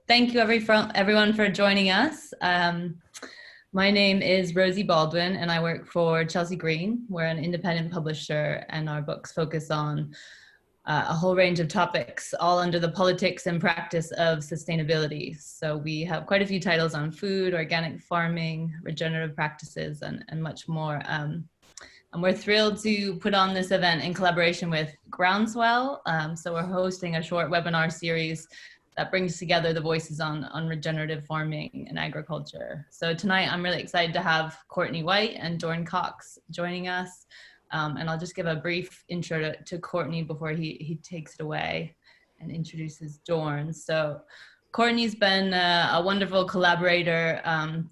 thank you everyone for joining us. My name is Rosie Baldwin and I work for Chelsea Green. We're an independent publisher and our books focus on a whole range of topics, all under the politics and practice of sustainability. So we have quite a few titles on food, organic farming, regenerative practices, and much more. And we're thrilled to put on this event in collaboration with Groundswell. So we're hosting a short webinar series that brings together the voices on regenerative farming and agriculture. So tonight I'm really excited to have Courtney White and Dorn Cox joining us. And I'll just give a brief intro to Courtney before he takes it away and introduces Dorn. So Courtney's been a wonderful collaborator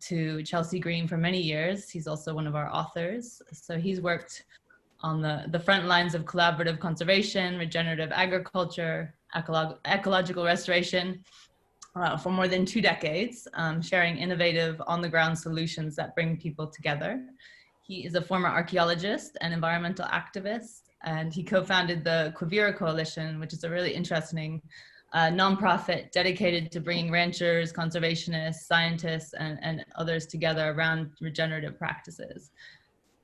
to Chelsea Green for many years. He's also one of our authors. So he's worked on the front lines of collaborative conservation, regenerative agriculture, ecological restoration for more than 2 decades, sharing innovative on-the-ground solutions that bring people together. He is a former archaeologist and environmental activist, and he co-founded the Quivira Coalition, which is a really interesting nonprofit dedicated to bringing ranchers, conservationists, scientists, and others together around regenerative practices.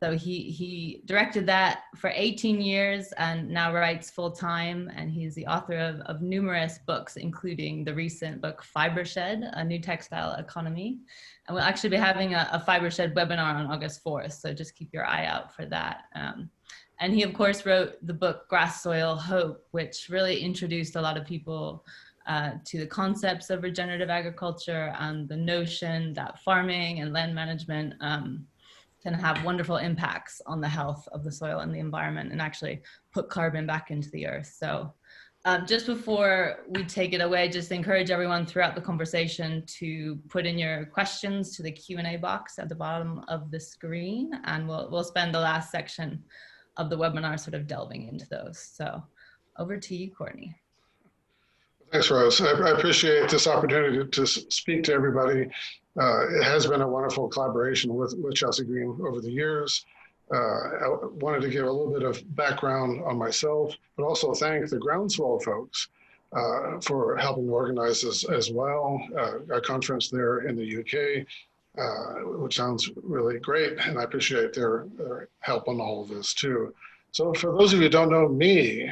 So he directed that for 18 years and now writes full-time, and he's the author of numerous books, including the recent book Fibershed, A New Textile Economy. And we'll actually be having a Fibershed webinar on August 4th, so just keep your eye out for that. And he, of course, wrote the book Grass Soil Hope, which really introduced a lot of people to the concepts of regenerative agriculture and the notion that farming and land management can have wonderful impacts on the health of the soil and the environment and actually put carbon back into the earth. So just before we take it away, just encourage everyone throughout the conversation to put in your questions to the Q&A box at the bottom of the screen, and we'll spend the last section of the webinar sort of delving into those. So over to you, Courtney. Thanks, Rose. I appreciate this opportunity to speak to everybody. It has been a wonderful collaboration with Chelsea Green over the years. I wanted to give a little bit of background on myself, but also thank the Groundswell folks for helping to organize this as well, a conference there in the UK, which sounds really great, and I appreciate their help on all of this too. So for those of you who don't know me,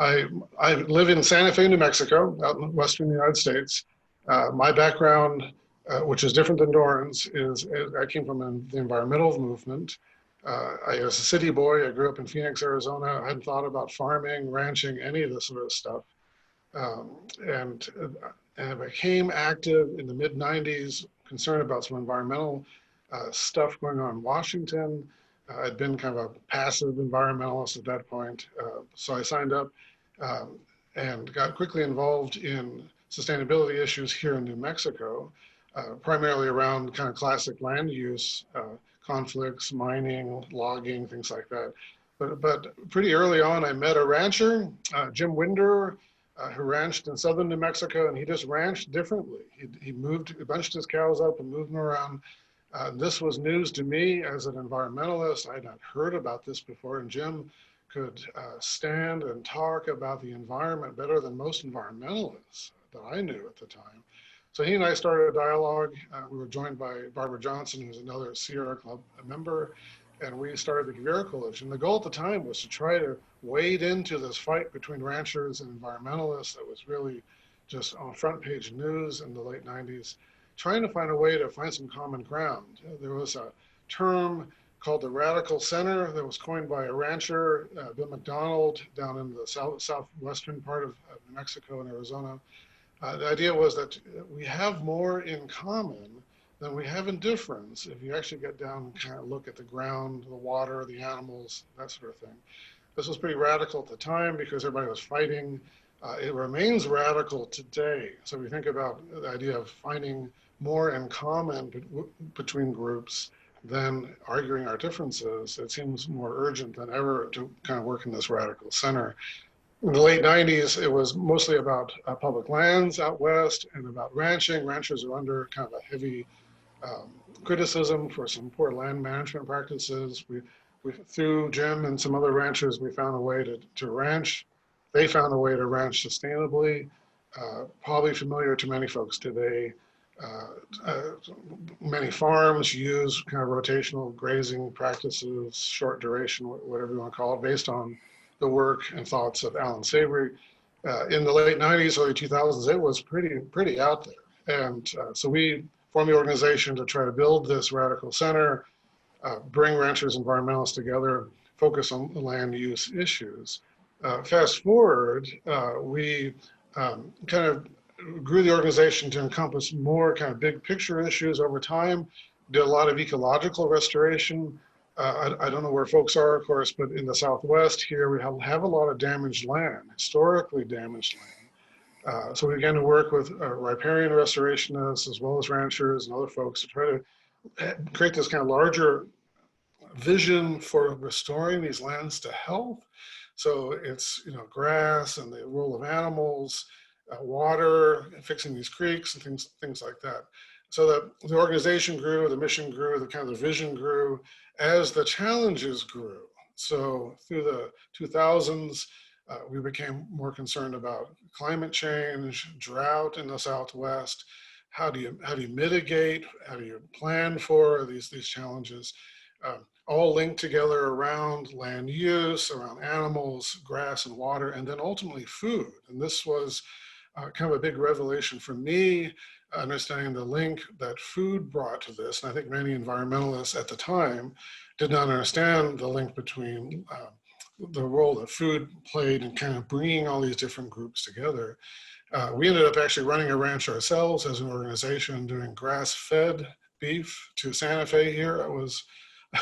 I live in Santa Fe, New Mexico, out in the western United States. My background, which is different than Dorn's, is I came from the environmental movement. I was a city boy. I grew up in Phoenix, Arizona. I hadn't thought about farming, ranching, any of this sort of stuff. And I became active in the mid-90s, concerned about some environmental stuff going on in Washington. I'd been kind of a passive environmentalist at that point. So I signed up and got quickly involved in sustainability issues here in New Mexico, primarily around kind of classic land use, conflicts, mining, logging, things like that. But pretty early on, I met a rancher, Jim Winder, who ranched in southern New Mexico, and he just ranched differently. He bunched his cows up and moved them around. This was news to me as an environmentalist. I had not heard about this before, and Jim could stand and talk about the environment better than most environmentalists that I knew at the time. So he and I started a dialogue. We were joined by Barbara Johnson, who's another Sierra Club member, and we started the Quivira Coalition. The goal at the time was to try to wade into this fight between ranchers and environmentalists that was really just on front page news in the late 90s, trying to find a way to find some common ground. There was a term called the radical center that was coined by a rancher, Bill McDonald, down in the southwestern part of New Mexico and Arizona. The idea was that we have more in common than we have in difference if you actually get down and kind of look at the ground, the water, the animals, that sort of thing. This was pretty radical at the time because everybody was fighting. It remains radical today. So we think about the idea of finding more in common between groups than arguing our differences. It seems more urgent than ever to kind of work in this radical center. In the late 90s, it was mostly about public lands out west and about ranching. Ranchers are under kind of a heavy criticism for some poor land management practices. Through Jim and some other ranchers, we found a way to ranch. They found a way to ranch sustainably. probably familiar to many folks today. Many farms use kind of rotational grazing practices, short duration, whatever you want to call it, based on the work and thoughts of Alan Savory. In the late 90s, early 2000s, it was pretty out there. And so we formed the organization to try to build this radical center, bring ranchers and environmentalists together, focus on land use issues. Fast forward, we kind of grew the organization to encompass more kind of big picture issues over time, did a lot of ecological restoration. I don't know where folks are, of course, but in the Southwest here, we have a lot of damaged land, historically damaged land. So we began to work with riparian restorationists as well as ranchers and other folks to try to create this kind of larger vision for restoring these lands to health. So it's, you know, grass and the role of animals, water, and fixing these creeks and things like that. So that the organization grew, the mission grew, the kind of the vision grew as the challenges grew. So through the 2000s, we became more concerned about climate change, drought in the Southwest. How do you mitigate? How do you plan for these challenges? All linked together around land use, around animals, grass and water, and then ultimately food. And this was kind of a big revelation for me, understanding the link that food brought to this. And I think many environmentalists at the time did not understand the link between the role that food played in kind of bringing all these different groups together. We ended up actually running a ranch ourselves as an organization, doing grass-fed beef to Santa Fe here. It was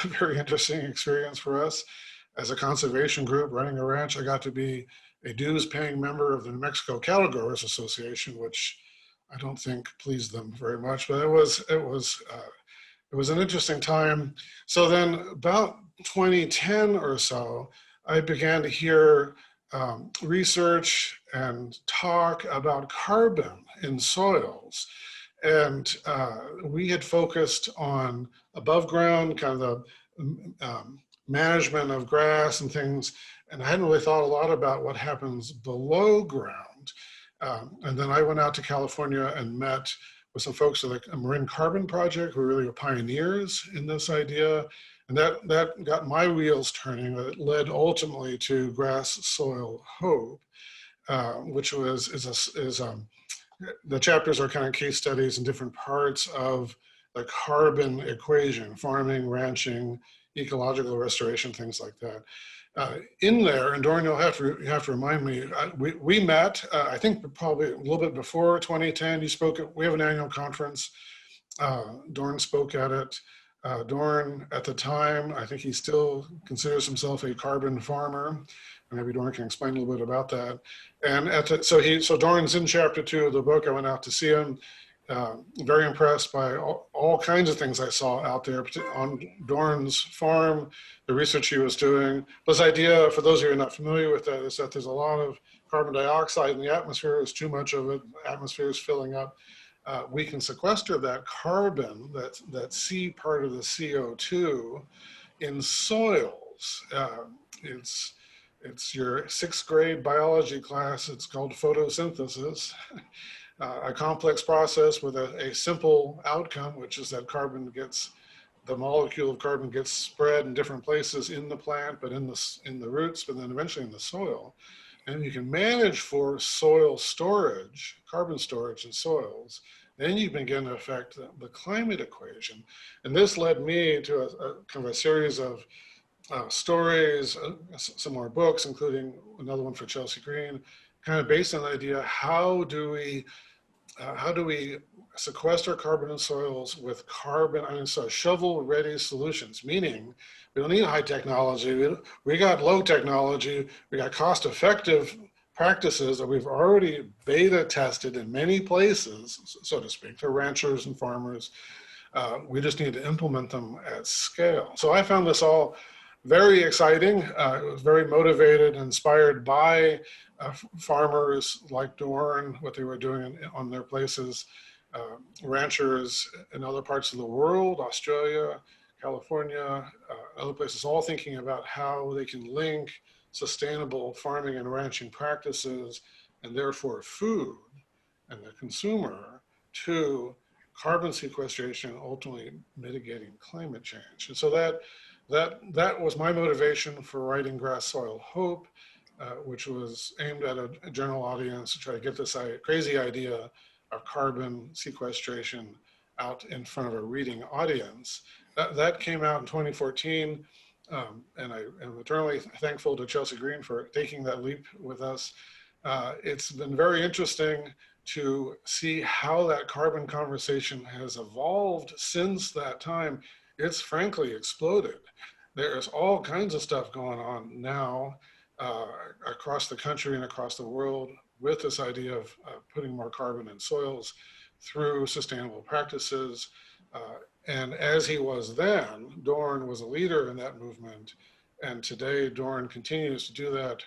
a very interesting experience for us. As a conservation group running a ranch, I got to be a dues-paying member of the New Mexico Cattle Growers Association, which I don't think pleased them very much, but it was an interesting time. So then about 2010 or so, I began to hear research and talk about carbon in soils. And we had focused on above ground, kind of the management of grass and things. And I hadn't really thought a lot about what happens below ground. And then I went out to California and met with some folks at the Marine Carbon Project who really were pioneers in this idea. And that got my wheels turning. That led ultimately to Grass Soil Hope, which is the chapters are kind of case studies in different parts of the carbon equation, farming, ranching, ecological restoration, things like that. In there, and Dorn, you have to remind me, we met, I think probably a little bit before 2010, you spoke we have an annual conference, Dorn spoke at it. Dorn, at the time, I think he still considers himself a carbon farmer. Maybe Dorn can explain a little bit about that. And so Dorn's in chapter 2 of the book. I went out to see him. Very impressed by all kinds of things I saw out there on Dorn's farm, the research he was doing. This idea, for those of you who are not familiar with that, is that there's a lot of carbon dioxide in the atmosphere. There's too much of it. The atmosphere is filling up. We can sequester that carbon, that C part of the CO2, in soils. It's your 6th grade biology class. It's called photosynthesis. A complex process with a simple outcome, which is that the molecule of carbon gets spread in different places in the plant, but in the roots, but then eventually in the soil. And you can manage for soil storage, carbon storage in soils, then you begin to affect the climate equation. And this led me to a kind of a series of stories, some more books, including another one for Chelsea Green, kind of based on the idea, how do we sequester carbon in soils with shovel-ready solutions, meaning we don't need high technology, we got low technology, we got cost-effective practices that we've already beta tested in many places, so to speak, to ranchers and farmers. We just need to implement them at scale. So I found this all very exciting. It was very motivated, inspired by farmers like Dorn, what they were doing on their places, ranchers in other parts of the world, Australia, California, other places, all thinking about how they can link sustainable farming and ranching practices and therefore food and the consumer to carbon sequestration, ultimately mitigating climate change. And so that was my motivation for writing Grass Soil Hope, which was aimed at a general audience to try to get this crazy idea of carbon sequestration out in front of a reading audience. That came out in 2014, and I am eternally thankful to Chelsea Green for taking that leap with us. It's been very interesting to see how that carbon conversation has evolved since that time. It's frankly exploded. There's all kinds of stuff going on now across the country and across the world with this idea of putting more carbon in soils through sustainable practices. And as he was then, Dorn was a leader in that movement. And today, Dorn continues to do that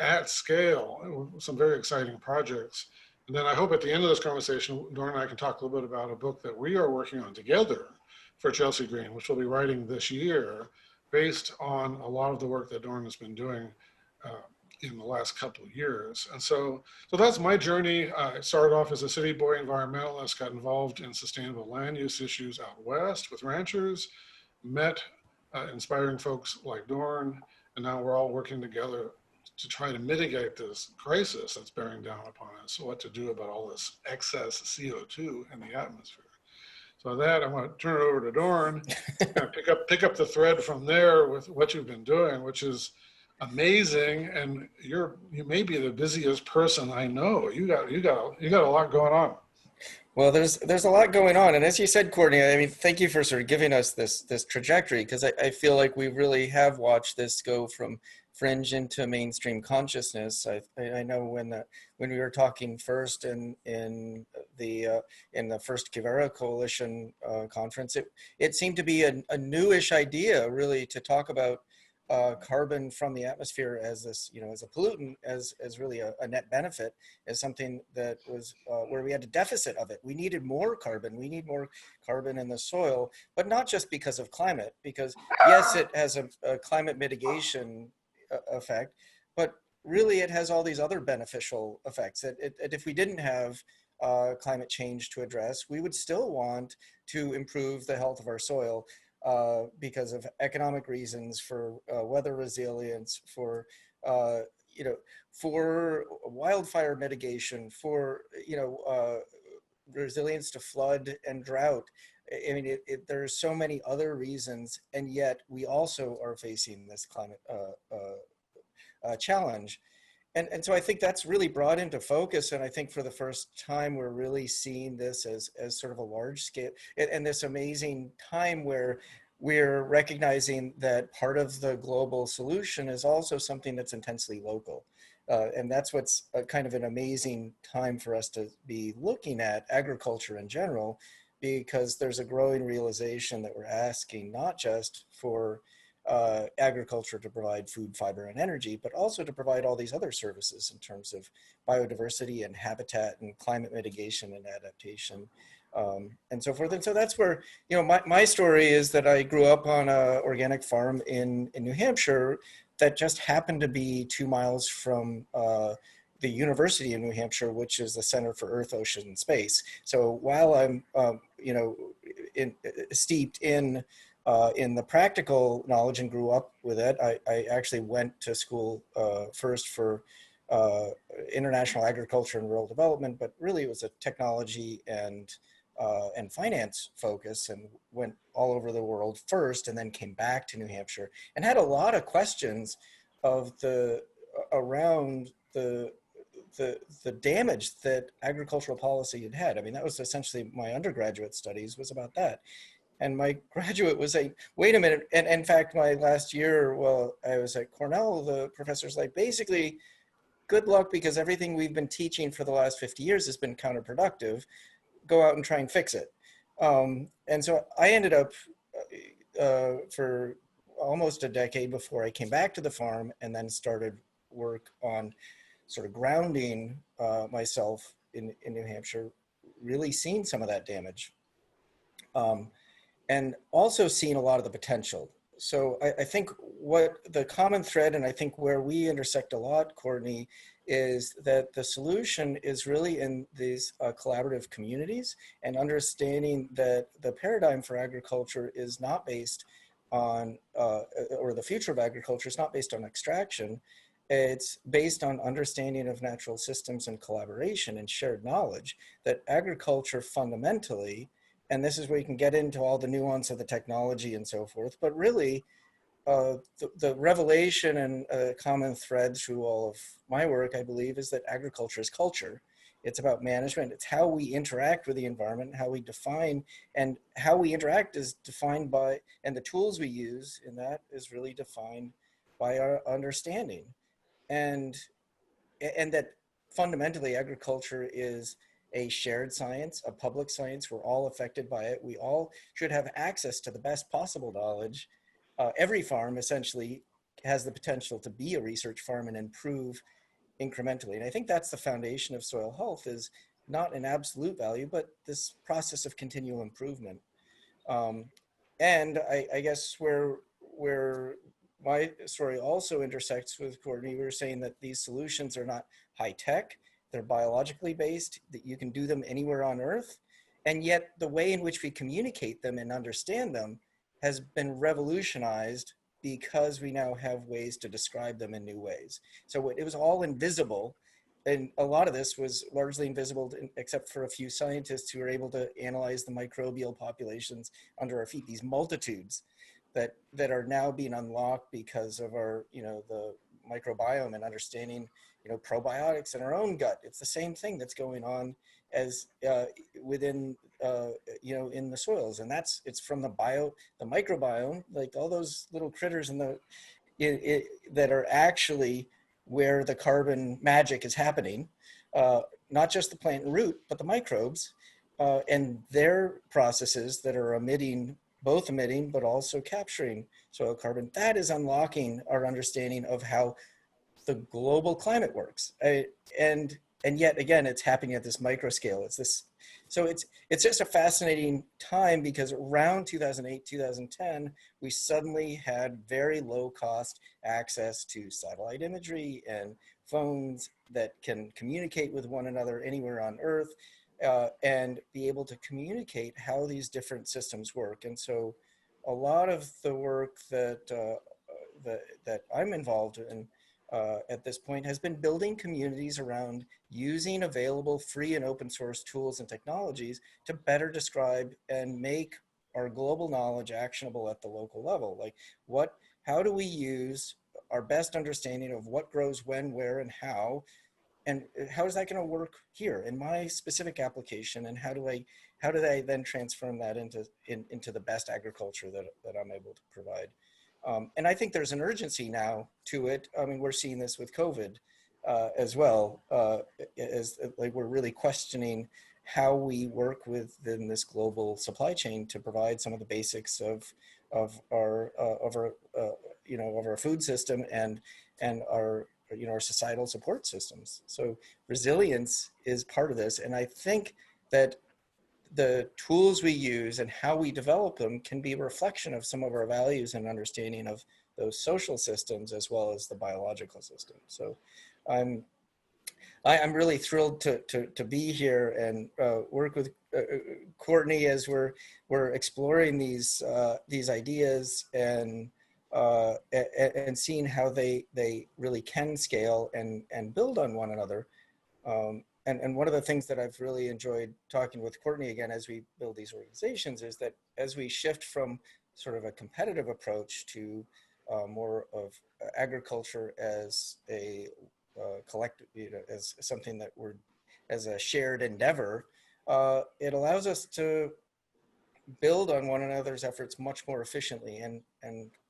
at scale, some very exciting projects. And then I hope at the end of this conversation, Dorn and I can talk a little bit about a book that we are working on together for Chelsea Green, which we'll be writing this year, based on a lot of the work that Dorn has been doing in the last couple of years. And so that's my journey. I started off as a city boy environmentalist, got involved in sustainable land use issues out west with ranchers, met inspiring folks like Dorn, and now we're all working together to try to mitigate this crisis that's bearing down upon us, what to do about all this excess CO2 in the atmosphere. So that, I want to turn it over to Dorn, kind of pick up the thread from there with what you've been doing, which is amazing. And you may be the busiest person I know. You got a lot going on. Well, there's a lot going on, and as you said, Courtney, I mean, thank you for sort of giving us this trajectory, because I feel like we really have watched this go from fringe into mainstream consciousness. I know when we were talking first in the first Guevara Coalition conference, it seemed to be a newish idea, really, to talk about carbon from the atmosphere as this, as a pollutant, as really a net benefit, as something that was where we had a deficit of it. We needed more carbon. We need more carbon in the soil, but not just because of climate, because yes, it has a climate mitigation effect, but really it has all these other beneficial effects that if we didn't have climate change to address, we would still want to improve the health of our soil. Because of economic reasons, for weather resilience, for for wildfire mitigation, for resilience to flood and drought. I mean, there's so many other reasons, and yet we also are facing this climate challenge. And so I think that's really brought into focus. And I think for the first time, we're really seeing this as sort of a large scale, and this amazing time where we're recognizing that part of the global solution is also something that's intensely local. And that's what's kind of an amazing time for us to be looking at agriculture in general, because there's a growing realization that we're asking not just for agriculture to provide food, fiber, and energy, but also to provide all these other services in terms of biodiversity and habitat and climate mitigation and adaptation, and so forth. And so that's where, my story is that I grew up on an organic farm in New Hampshire that just happened to be 2 miles from the University of New Hampshire, which is the Center for Earth, Ocean, and Space. So while I'm, steeped in the practical knowledge and grew up with it, I actually went to school first for international agriculture and rural development, but really it was a technology and finance focus, and went all over the world first, and then came back to New Hampshire and had a lot of questions around the damage that agricultural policy had had. I mean, that was essentially my undergraduate studies was about that. And my graduate was like, wait a minute. And in fact, my last year, well, I was at Cornell, the professor's like, basically, good luck, because everything we've been teaching for the last 50 years has been counterproductive. Go out and try and fix it. And so I ended up for almost a decade before I came back to the farm, and then started work on sort of grounding myself in New Hampshire, really seeing some of that damage. And also seeing a lot of the potential. so I think what the common thread, and I think where we intersect a lot, Courtney, is that the solution is really in these collaborative communities, and understanding that the paradigm for agriculture is not based on, or the future of agriculture is not based on extraction. It's based on understanding of natural systems and collaboration and shared knowledge, that agriculture fundamentally, and this is where you can get into all the nuance of the technology and so forth, but really the revelation and common thread through all of my work, I believe, is that agriculture is culture. It's about management. It's how we interact with the environment, how we define, and how we interact is defined by, and the tools we use in that is really defined by our understanding. And and that fundamentally agriculture is a shared science, a public science. We're all affected by it. We all should have access to the best possible knowledge. Every farm essentially has the potential to be a research farm and improve incrementally. And I think that's the foundation of soil health, is not an absolute value, but this process of continual improvement. Um, and I guess where my story also intersects with Courtney, we were saying that these solutions are not high tech, they're biologically based, that you can do them anywhere on Earth. And yet the way in which we communicate them and understand them has been revolutionized because we now have ways to describe them in new ways. So it was all invisible, and a lot of this was largely invisible except for a few scientists who were able to analyze the microbial populations under our feet, these multitudes that are now being unlocked because of our, the microbiome and understanding, probiotics in our own gut. It's the same thing that's going on as within, in the soils, and it's from the microbiome, like all those little critters that are actually where the carbon magic is happening, not just the plant and root, but the microbes and their processes that are both emitting, but also capturing soil carbon. That is unlocking our understanding of how the global climate works. And yet again, it's happening at this micro scale. So it's just a fascinating time, because around 2008, 2010, we suddenly had very low cost access to satellite imagery and phones that can communicate with one another anywhere on Earth, and be able to communicate how these different systems work. And so a lot of the work that I'm involved in at this point has been building communities around using available free and open source tools and technologies to better describe and make our global knowledge actionable at the local level. Like how do we use our best understanding of what grows when, where, and how is that going to work here in my specific application, and how do I then transform that into the best agriculture that I'm able to provide. And I think there's an urgency now to it. I mean, we're seeing this with COVID as well, as like we're really questioning how we work within this global supply chain to provide some of the basics of our food system and our our societal support systems. So resilience is part of this, and I think that the tools we use and how we develop them can be a reflection of some of our values and understanding of those social systems as well as the biological system. So I'm really thrilled to be here and work with Courtney as we're exploring these ideas and seeing how they really can scale and build on one another. And one of the things that I've really enjoyed talking with Courtney again as we build these organizations is that as we shift from sort of a competitive approach to more of agriculture as a collective, as something that as a shared endeavor, it allows us to build on one another's efforts much more efficiently. And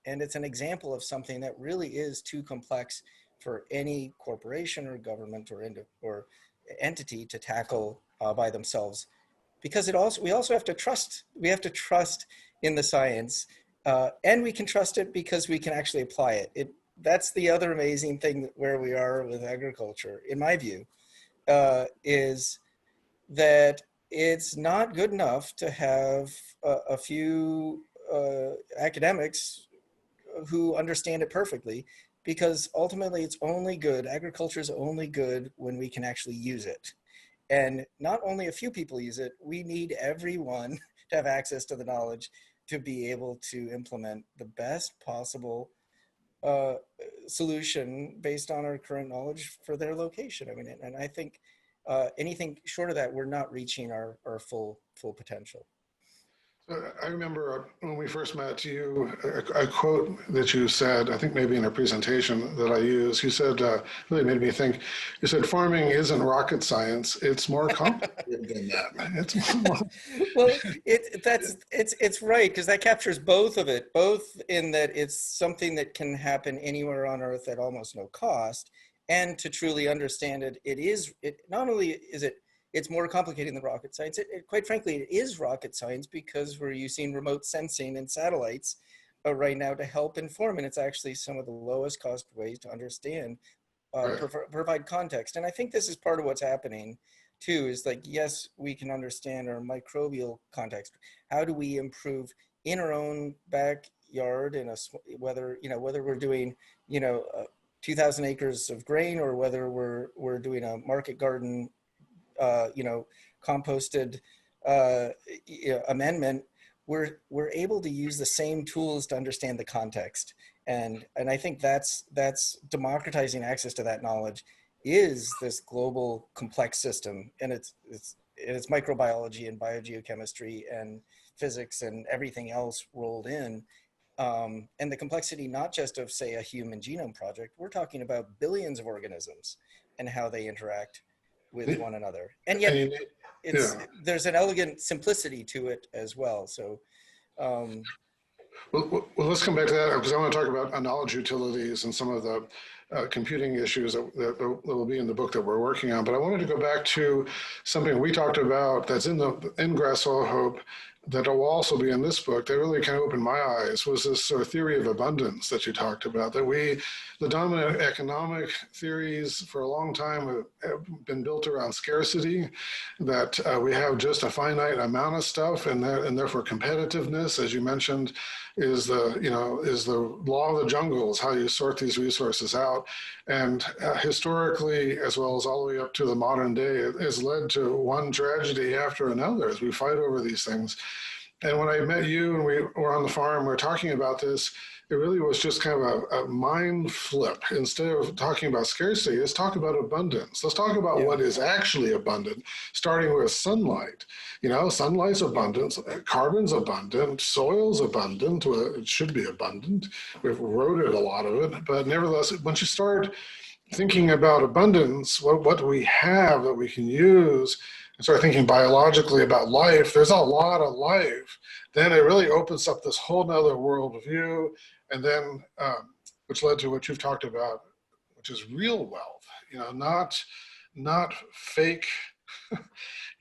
it's an example of something that really is too complex for any corporation or government or entity to tackle by themselves, because we also have to trust. We have to trust in the science, and we can trust it because we can actually apply it. That's the other amazing thing where we are with agriculture, in my view, is that it's not good enough to have a few academics who understand it perfectly, because ultimately it's only good, agriculture is only good when we can actually use it. And not only a few people use it, we need everyone to have access to the knowledge to be able to implement the best possible uh, solution based on our current knowledge for their location. I mean, and I think anything short of that, we're not reaching our full potential. I remember when we first met you, a quote that you said, I think maybe in a presentation that I used, you said, really made me think, you said, farming isn't rocket science, it's more complicated than that. It's more, Well, it's right, because that captures both of it, both in that it's something that can happen anywhere on Earth at almost no cost, and to truly understand it, it not only is it's more complicated than rocket science. Quite frankly, it is rocket science, because we're using remote sensing and satellites right now to help inform, and it's actually some of the lowest cost ways to understand, right. provide context. And I think this is part of what's happening too, is like, yes, we can understand our microbial context. How do we improve in our own backyard, whether we're doing 2,000 acres of grain, or whether we're doing a market garden, composted amendment, we're able to use the same tools to understand the context. And I think that's democratizing access to that knowledge is this global complex system, and it's microbiology and biogeochemistry and physics and everything else rolled in. And the complexity, not just of, say, a human genome project, we're talking about billions of organisms and how they interact with one another. And yet there's an elegant simplicity to it as well. So Well, let's come back to that, because I want to talk about knowledge utilities and some of the computing issues that will be in the book that we're working on. But I wanted to go back to something we talked about that's in Groundswell Hope, that will also be in this book, that really kind of opened my eyes, was this sort of theory of abundance that you talked about, that the dominant economic theories for a long time have been built around scarcity, that we have just a finite amount of stuff, and therefore competitiveness, as you mentioned, is the law of the jungle, is how you sort these resources out. And historically, as well as all the way up to the modern day, it has led to one tragedy after another as we fight over these things. And when I met you and we were on the farm, we were talking about this, it really was just kind of a mind flip. Instead of talking about scarcity, let's talk about abundance. Let's talk about what is actually abundant, starting with sunlight. Sunlight's abundant, carbon's abundant, soil's abundant. Well, it should be abundant. We've eroded a lot of it. But nevertheless, once you start thinking about abundance, what do we have that we can use, and start thinking biologically about life, there's a lot of life, then it really opens up this whole nother world view. And then, which led to what you've talked about, which is real wealth, not fake,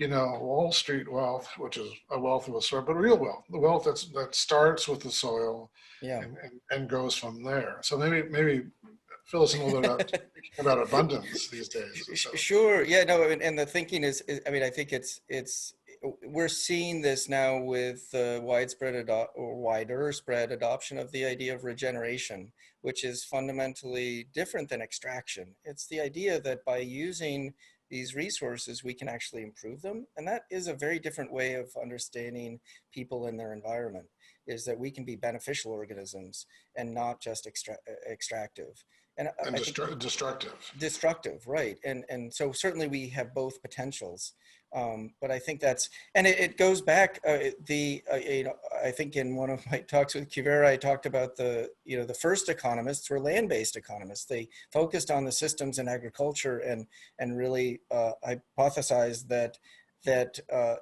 Wall Street wealth, which is a wealth of a sort, but real wealth, the wealth that starts with the soil, and goes from there. So maybe fill us in a little bit about abundance these days. So. Sure. Yeah. No. And the thinking is, I think we're seeing this now with the wider spread adoption of the idea of regeneration, which is fundamentally different than extraction. It's the idea that by using these resources, we can actually improve them. And that is a very different way of understanding people and their environment, is that we can be beneficial organisms and not just extractive. And destructive, right? And so certainly we have both potentials, but I think it goes back. I think in one of my talks with Kuvera, I talked about the first economists were land-based economists. They focused on the systems in agriculture and really hypothesized that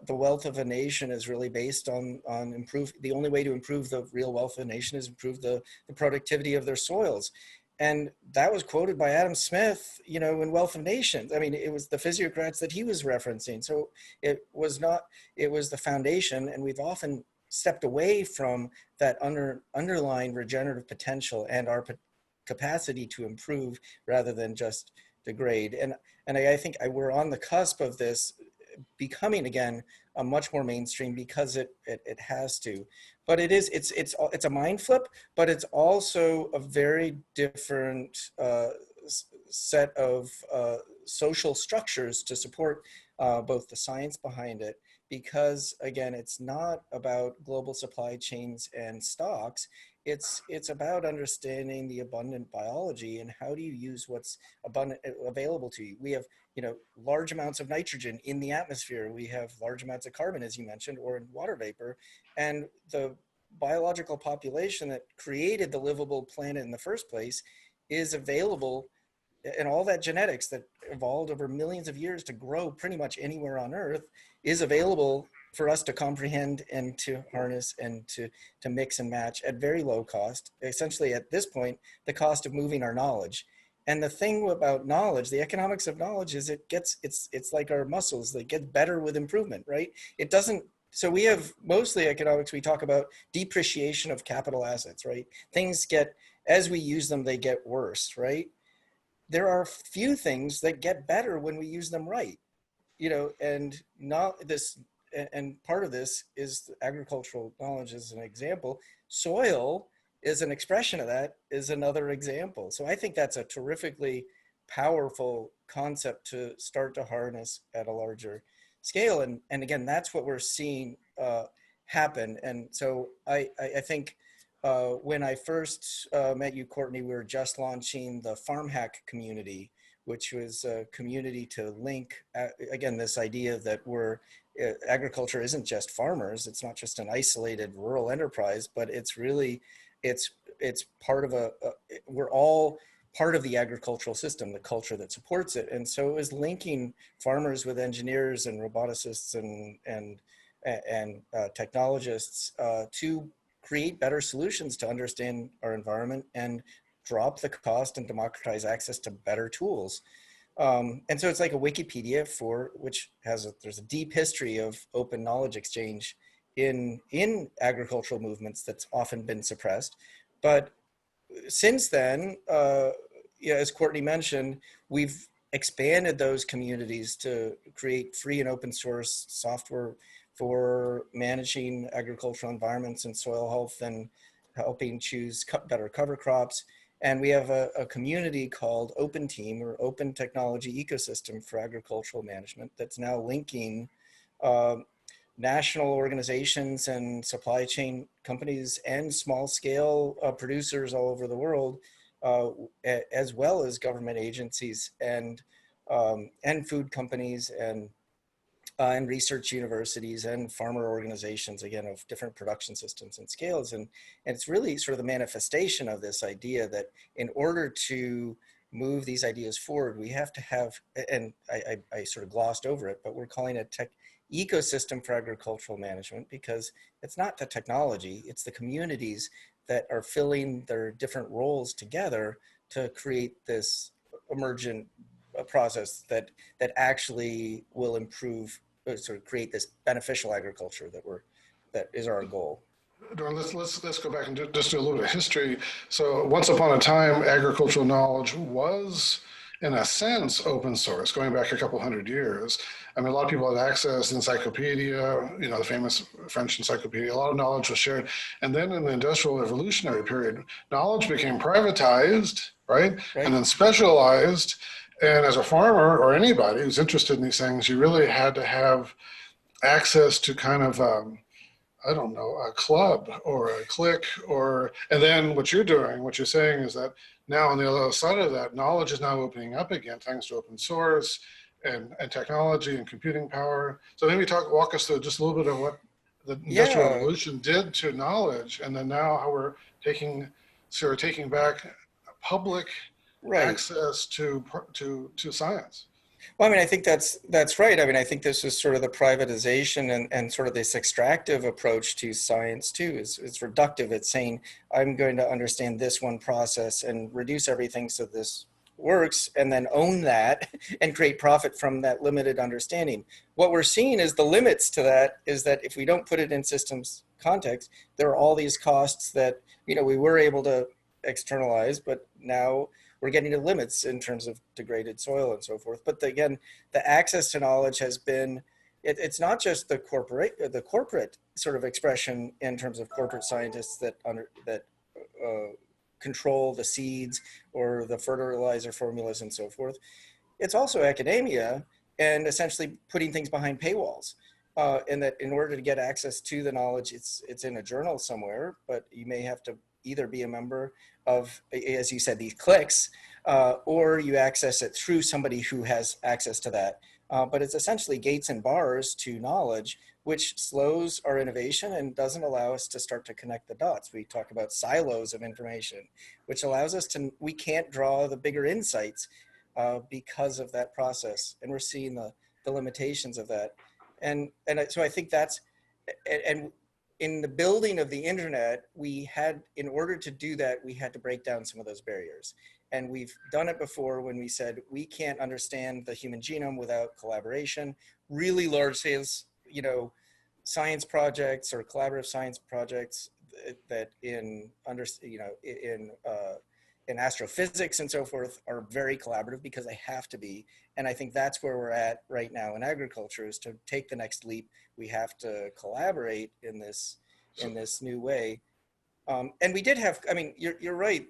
the wealth of a nation is really based on the only way to improve the real wealth of a nation is improve the productivity of their soils. And that was quoted by Adam Smith, in Wealth of Nations. I mean, it was the physiocrats that he was referencing. So it was the foundation, and we've often stepped away from that underlying regenerative potential and our capacity to improve rather than just degrade. And I think we're on the cusp of this becoming again a much more mainstream because it has to. But it's a mind flip, but it's also a very different set of social structures to support both the science behind it, because again, it's not about global supply chains and stocks. It's about understanding the abundant biology and how do you use what's abundant available to you. We have, you know, large amounts of nitrogen in the atmosphere. We have large amounts of carbon, as you mentioned, or in water vapor. And the biological population that created the livable planet in the first place is available, and all that genetics that evolved over millions of years to grow pretty much anywhere on Earth is available for us to comprehend and to harness and to mix and match at very low cost. Essentially, at this point, the cost of moving our knowledge. And the thing about knowledge, the economics of knowledge, is it's like our muscles. They get better with improvement, right? It doesn't. So we have mostly economics. We talk about depreciation of capital assets, right? Things get, as we use them, they get worse, right? There are few things that get better when we use them right, you know, and not this, and part of this is agricultural knowledge as an example. Soil is an expression of that, is another example. So I think that's a terrifically powerful concept to start to harness at a larger scale. And again, that's what we're seeing happen. And so I think when I first met you, Courtney, we were just launching the Farm Hack community, which was a community to link, again, this idea that agriculture isn't just farmers. It's not just an isolated rural enterprise, but it's really, it's part of we're all part of the agricultural system, the culture that supports it. And so it was linking farmers with engineers and roboticists and technologists to create better solutions to understand our environment and drop the cost and democratize access to better tools. And so it's like a Wikipedia there's a deep history of open knowledge exchange in agricultural movements that's often been suppressed. But since then, as Courtney mentioned, we've expanded those communities to create free and open source software for managing agricultural environments and soil health and helping choose better cover crops. And we have a community called Open Team, or Open Technology Ecosystem for Agricultural Management, that's now linking national organizations and supply chain companies and small scale producers all over the world, as well as government agencies and food companies and research universities and farmer organizations, again, of different production systems and scales. And it's really sort of the manifestation of this idea that in order to move these ideas forward, we have to have, and I sort of glossed over it, but we're calling it tech ecosystem for agricultural management, because it's not the technology, it's the communities that are filling their different roles together to create this emergent process that actually will improve, sort of create this beneficial agriculture that is our goal. Dorn, let's go back and just do a little bit of history. So once upon a time, agricultural knowledge was, in a sense, open source, going back a couple hundred years. I mean, a lot of people had access to encyclopedia, the famous French encyclopedia. A lot of knowledge was shared. And then in the Industrial Revolutionary period, knowledge became privatized, right? And then specialized. And as a farmer or anybody who's interested in these things, you really had to have access to kind of, a club or a clique, and then what you're saying is that now on the other side of that, knowledge is now opening up again, thanks to open source and technology and computing power. So maybe walk us through just a little bit of what the Industrial Revolution did to knowledge, and then now how we're taking back public access to science. Well, I mean, I think that's right. I mean, I think this is sort of the privatization and sort of this extractive approach to science too. It's reductive. It's saying, I'm going to understand this one process and reduce everything so this works, and then own that and create profit from that limited understanding. What we're seeing is the limits to that is that if we don't put it in systems context, there are all these costs that, we were able to externalize, but now we're getting to limits in terms of degraded soil and so forth. But again, the access to knowledge has been it's not just the corporate sort of expression in terms of corporate scientists that control the seeds or the fertilizer formulas and so forth. It's also academia and essentially putting things behind paywalls. And that in order to get access to the knowledge, it's in a journal somewhere, but you may have to either be a member of, as you said, these cliques, or you access it through somebody who has access to that. But it's essentially gates and bars to knowledge, which slows our innovation and doesn't allow us to start to connect the dots. We talk about silos of information, which allows us to, we can't draw the bigger insights because of that process. And we're seeing the limitations of that. And so I think that's, and in the building of the internet, we had, in order to do that, we had to break down some of those barriers. And we've done it before when we said, we can't understand the human genome without collaboration, really large scales, you know, science projects or collaborative science projects that in astrophysics and so forth are very collaborative because they have to be. And I think that's where we're at right now in agriculture, is to take the next leap. We have to collaborate in this new way. And we did have, I mean, you're right.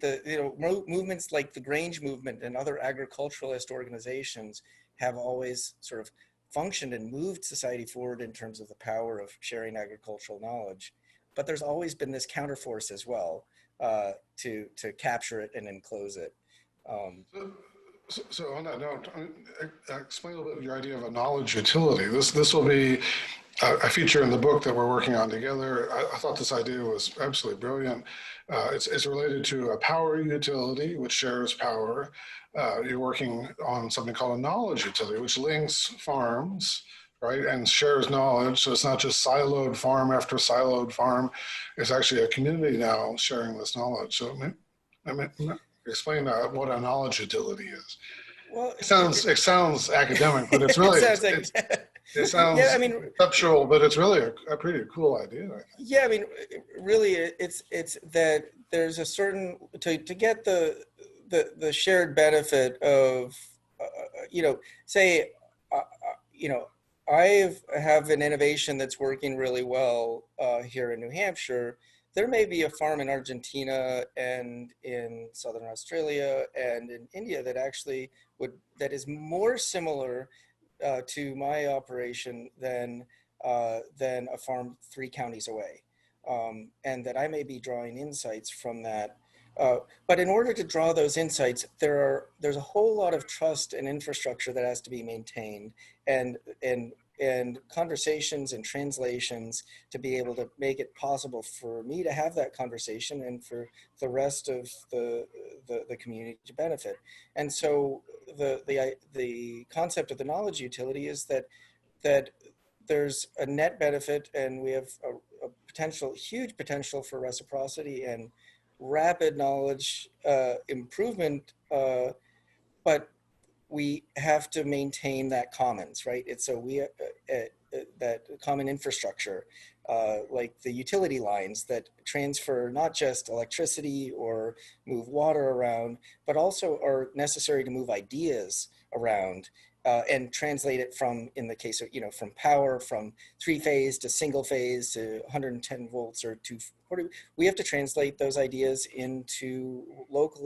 Movements like the Grange movement and other agriculturalist organizations have always sort of functioned and moved society forward in terms of the power of sharing agricultural knowledge. But there's always been this counterforce as well, to capture it and enclose it. So on that note, explain a little bit your idea of a knowledge utility. This will be a feature in the book that we're working on together. I thought this idea was absolutely brilliant. It's related to a power utility, which shares power. You're working on something called a knowledge utility, which links farms, right, and shares knowledge. So it's not just siloed farm after siloed farm. It's actually a community now sharing this knowledge. So explain what a knowledge utility is. Well, it sounds academic, but it's really it sounds yeah, I mean, conceptual, but it's really a pretty cool idea, I think. Yeah, I mean, really, it's that there's a certain to get the shared benefit of say I have an innovation that's working really well here in New Hampshire. There may be a farm in Argentina and in Southern Australia and in India that actually that is more similar to my operation than a farm 3 counties away, and that I may be drawing insights from that. But in order to draw those insights, there's a whole lot of trust and infrastructure that has to be maintained, and conversations and translations to be able to make it possible for me to have that conversation and for the rest of the community to benefit. And so the concept of the knowledge utility is that there's a net benefit, and we have a huge potential for reciprocity and rapid knowledge improvement, but we have to maintain that commons, right? It's so that common infrastructure, like the utility lines that transfer not just electricity or move water around, but also are necessary to move ideas around. And translate it from, in the case of, from power, from 3-phase to single phase to 110 volts or 240. We have to translate those ideas into local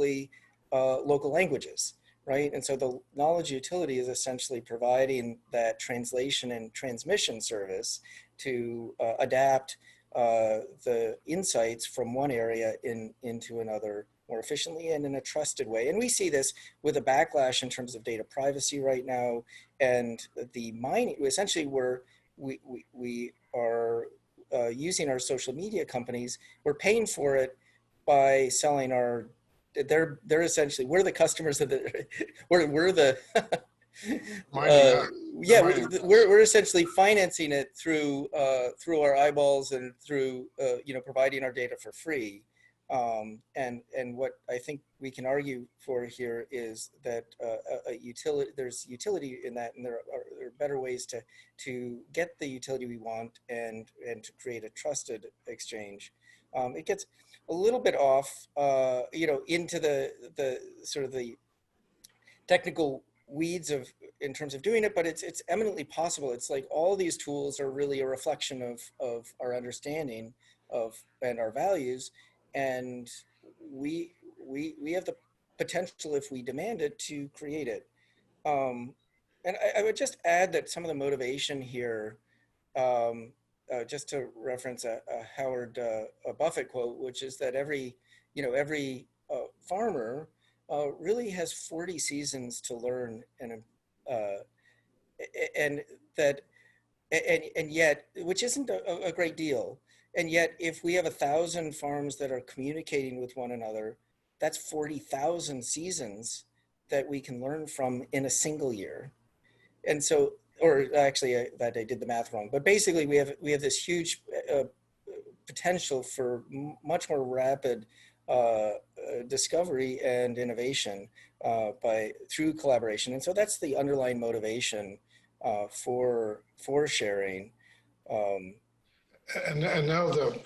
languages, right? And so the knowledge utility is essentially providing that translation and transmission service to adapt the insights from one area into another more efficiently and in a trusted way. And we see this with a backlash in terms of data privacy right now, and the mining. Essentially, we are using our social media companies. We're paying for it by selling our. They're essentially, we're the customers of the. We're the. We're essentially financing it through our eyeballs and through providing our data for free. And what I think we can argue for here is that there's utility in that, and there are better ways to get the utility we want and to create a trusted exchange. It gets a little bit off, into the sort of the technical weeds of in terms of doing it, but it's eminently possible. It's like all these tools are really a reflection of our understanding of and our values, and we have the potential, if we demand it, to create it. Um, and I would just add that some of the motivation here, just to reference a Howard a Buffett quote, which is that every farmer really has 40 seasons to learn, uh, and that and yet, which isn't a great deal, and yet if we have 1,000 farms that are communicating with one another, that's 40,000 seasons that we can learn from in a single year. And so, or actually, that I did the math wrong. But basically, we have this huge potential for much more rapid discovery and innovation through collaboration. And so that's the underlying motivation for sharing. Um, And now the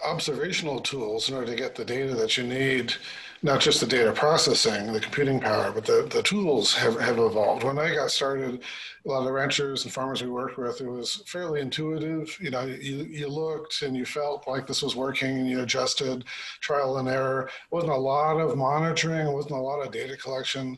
observational tools in order to get the data that you need, not just the data processing, the computing power, but the tools have evolved. When I got started, a lot of the ranchers and farmers we worked with, it was fairly intuitive. You know, you looked and you felt like this was working and you adjusted, trial and error. It wasn't a lot of monitoring, it wasn't a lot of data collection.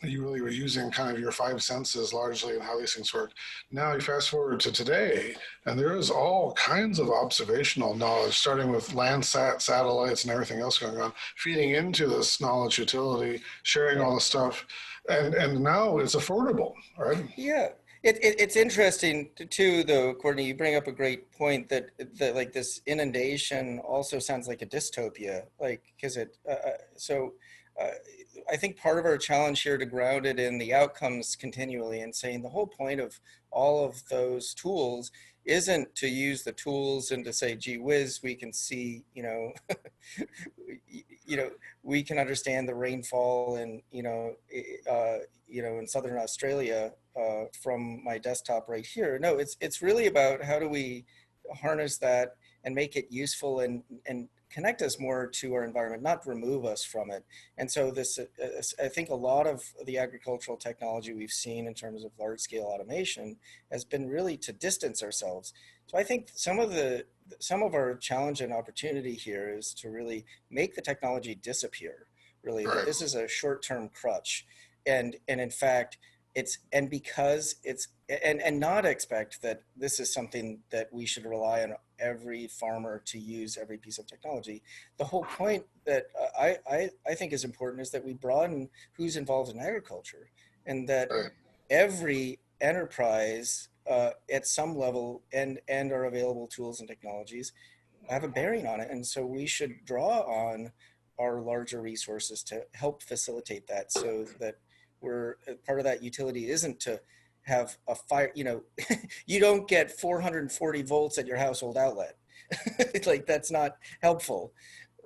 You really were using kind of your five senses largely in how these things work. Now you fast forward to today, and there is all kinds of observational knowledge, starting with Landsat satellites and everything else going on, feeding into this knowledge utility, sharing all the stuff, and now it's affordable, right? Yeah, it's interesting too, though, Courtney. You bring up a great point that like this inundation also sounds like a dystopia, like because uh, I think part of our challenge here to ground it in the outcomes continually and saying the whole point of all of those tools isn't to use the tools and to say, gee whiz, we can see, you know, we can understand the rainfall and, in Southern Australia from my desktop right here. No, it's really about how do we harness that and make it useful and connect us more to our environment, not remove us from it. And so this, I think a lot of the agricultural technology we've seen in terms of large scale automation has been really to distance ourselves. So I think some of our challenge and opportunity here is to really make the technology disappear, really, that Right. this is a short-term crutch. And in fact, because it's and not expect that this is something that we should rely on every farmer to use every piece of technology. The whole point that I think is important is that we broaden who's involved in agriculture, and that Right. every enterprise at some level and our available tools and technologies have a bearing on it. And so we should draw on our larger resources to help facilitate that, so that we're part of that utility isn't to have a fire, you don't get 440 volts at your household outlet. Like that's not helpful,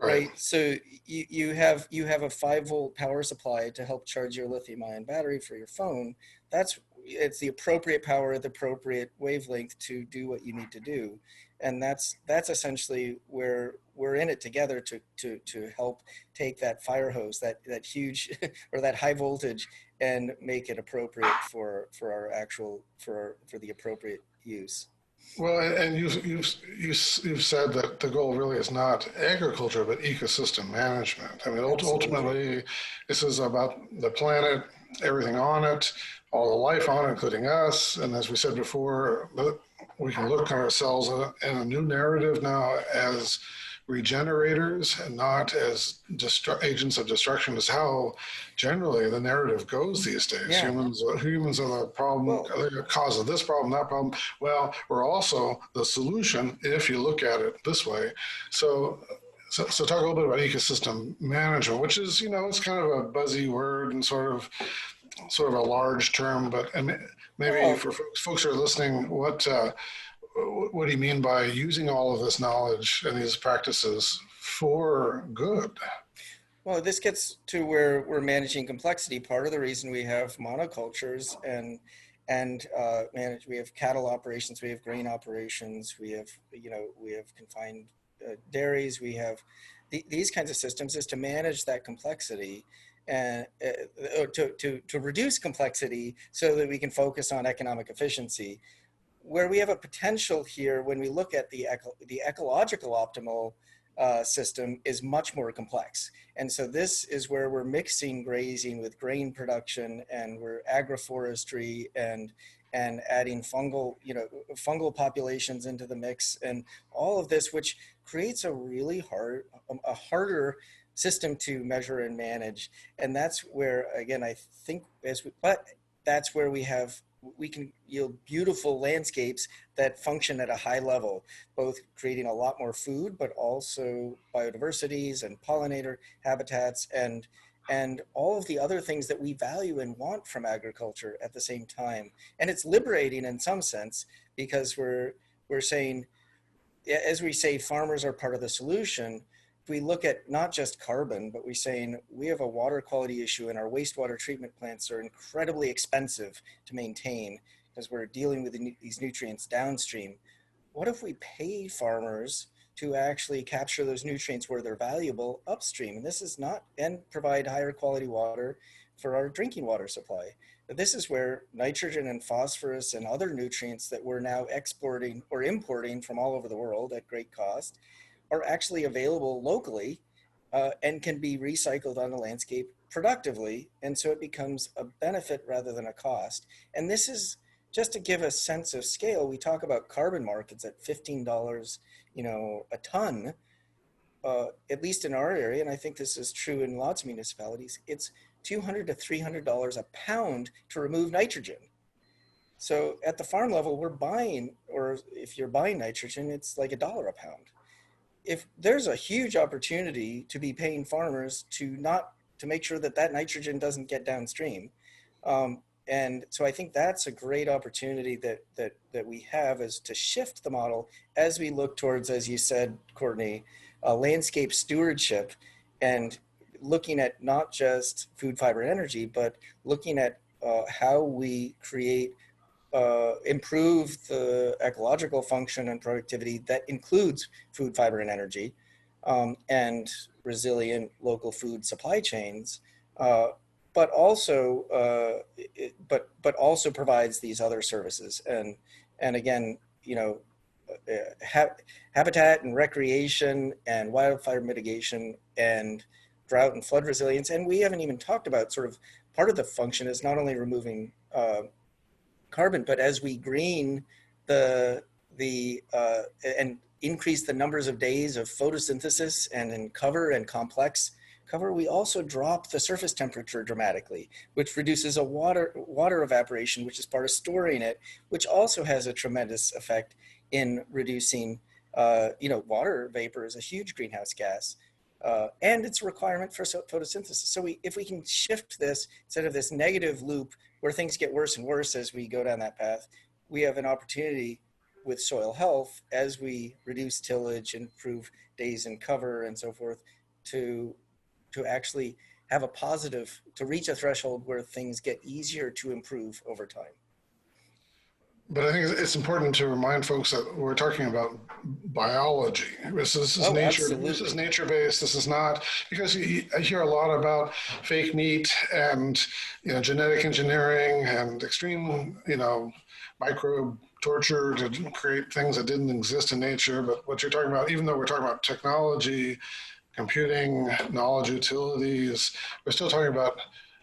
Right. right? So you have a 5-volt power supply to help charge your lithium ion battery for your phone. It's the appropriate power at the appropriate wavelength to do what you need to do. And that's essentially where we're in it together to help take that fire hose, that huge or that high voltage, and make it appropriate for the appropriate use. Well, and you've said that the goal really is not agriculture, but ecosystem management. I mean, Absolutely. ultimately, this is about the planet, everything on it, all the life on it, including us. And as we said before, we can look at ourselves in a new narrative now as regenerators and not as agents of destruction, is how generally the narrative goes these days. Yeah. Humans are the problem, Well, the cause of this problem, that problem. Well, we're also the solution if you look at it this way. So talk a little bit about ecosystem management, which is, it's kind of a buzzy word and sort of a large term, but maybe for folks who are listening, what do you mean by using all of this knowledge and these practices for good? Well, this gets to where we're managing complexity. Part of the reason we have monocultures and we have cattle operations, we have grain operations, we have confined dairies, we have these kinds of systems, is to manage that complexity and to reduce complexity so that we can focus on economic efficiency. Where we have a potential here when we look at the ecological optimal system is much more complex. And so this is where we're mixing grazing with grain production, and we're agroforestry and adding fungal populations into the mix, and all of this, which creates a really harder system to measure and manage. And that's where, again, I think but that's where we can yield beautiful landscapes that function at a high level, both creating a lot more food, but also biodiversities and pollinator habitats and all of the other things that we value and want from agriculture at the same time. And it's liberating in some sense, because we're saying, as we say, farmers are part of the solution. If we look at not just carbon, but we're saying we have a water quality issue, and our wastewater treatment plants are incredibly expensive to maintain because we're dealing with these nutrients downstream. What if we pay farmers to actually capture those nutrients where they're valuable upstream? And this is not, and provide higher quality water for our drinking water supply. But this is where nitrogen and phosphorus and other nutrients that we're now exporting or importing from all over the world at great cost are actually available locally and can be recycled on the landscape productively. And so it becomes a benefit rather than a cost. And this is just to give a sense of scale. We talk about carbon markets at $15, a ton, at least in our area. And I think this is true in lots of municipalities. It's $200 to $300 a pound to remove nitrogen. So at the farm level, we're buying, or if you're buying nitrogen, it's like $1 a pound. If there's a huge opportunity to be paying farmers to make sure that nitrogen doesn't get downstream. And so I think that's a great opportunity that we have, is to shift the model as we look towards, as you said, Courtney, landscape stewardship, and looking at not just food, fiber, and energy, but looking at how we improve the ecological function and productivity that includes food, fiber, and energy, and resilient local food supply chains, but also provides these other services. And again, habitat and recreation and wildfire mitigation and drought and flood resilience. And we haven't even talked about sort of part of the function is not only removing carbon, but as we green and increase the numbers of days of photosynthesis and in cover and complex cover, we also drop the surface temperature dramatically, which reduces a water evaporation, which is part of storing it, which also has a tremendous effect in reducing, water vapor is a huge greenhouse gas. And it's a requirement for photosynthesis. So if we can shift this, instead of this negative loop where things get worse and worse as we go down that path, we have an opportunity with soil health, as we reduce tillage, improve days in cover and so forth, to actually have a positive, to reach a threshold where things get easier to improve over time. But I think it's important to remind folks that we're talking about biology. This is nature. Absolutely. This is nature-based. This is not, because I hear a lot about fake meat and genetic engineering and extreme microbe torture to create things that didn't exist in nature. But what you're talking about, even though we're talking about technology, computing, knowledge utilities, we're still talking about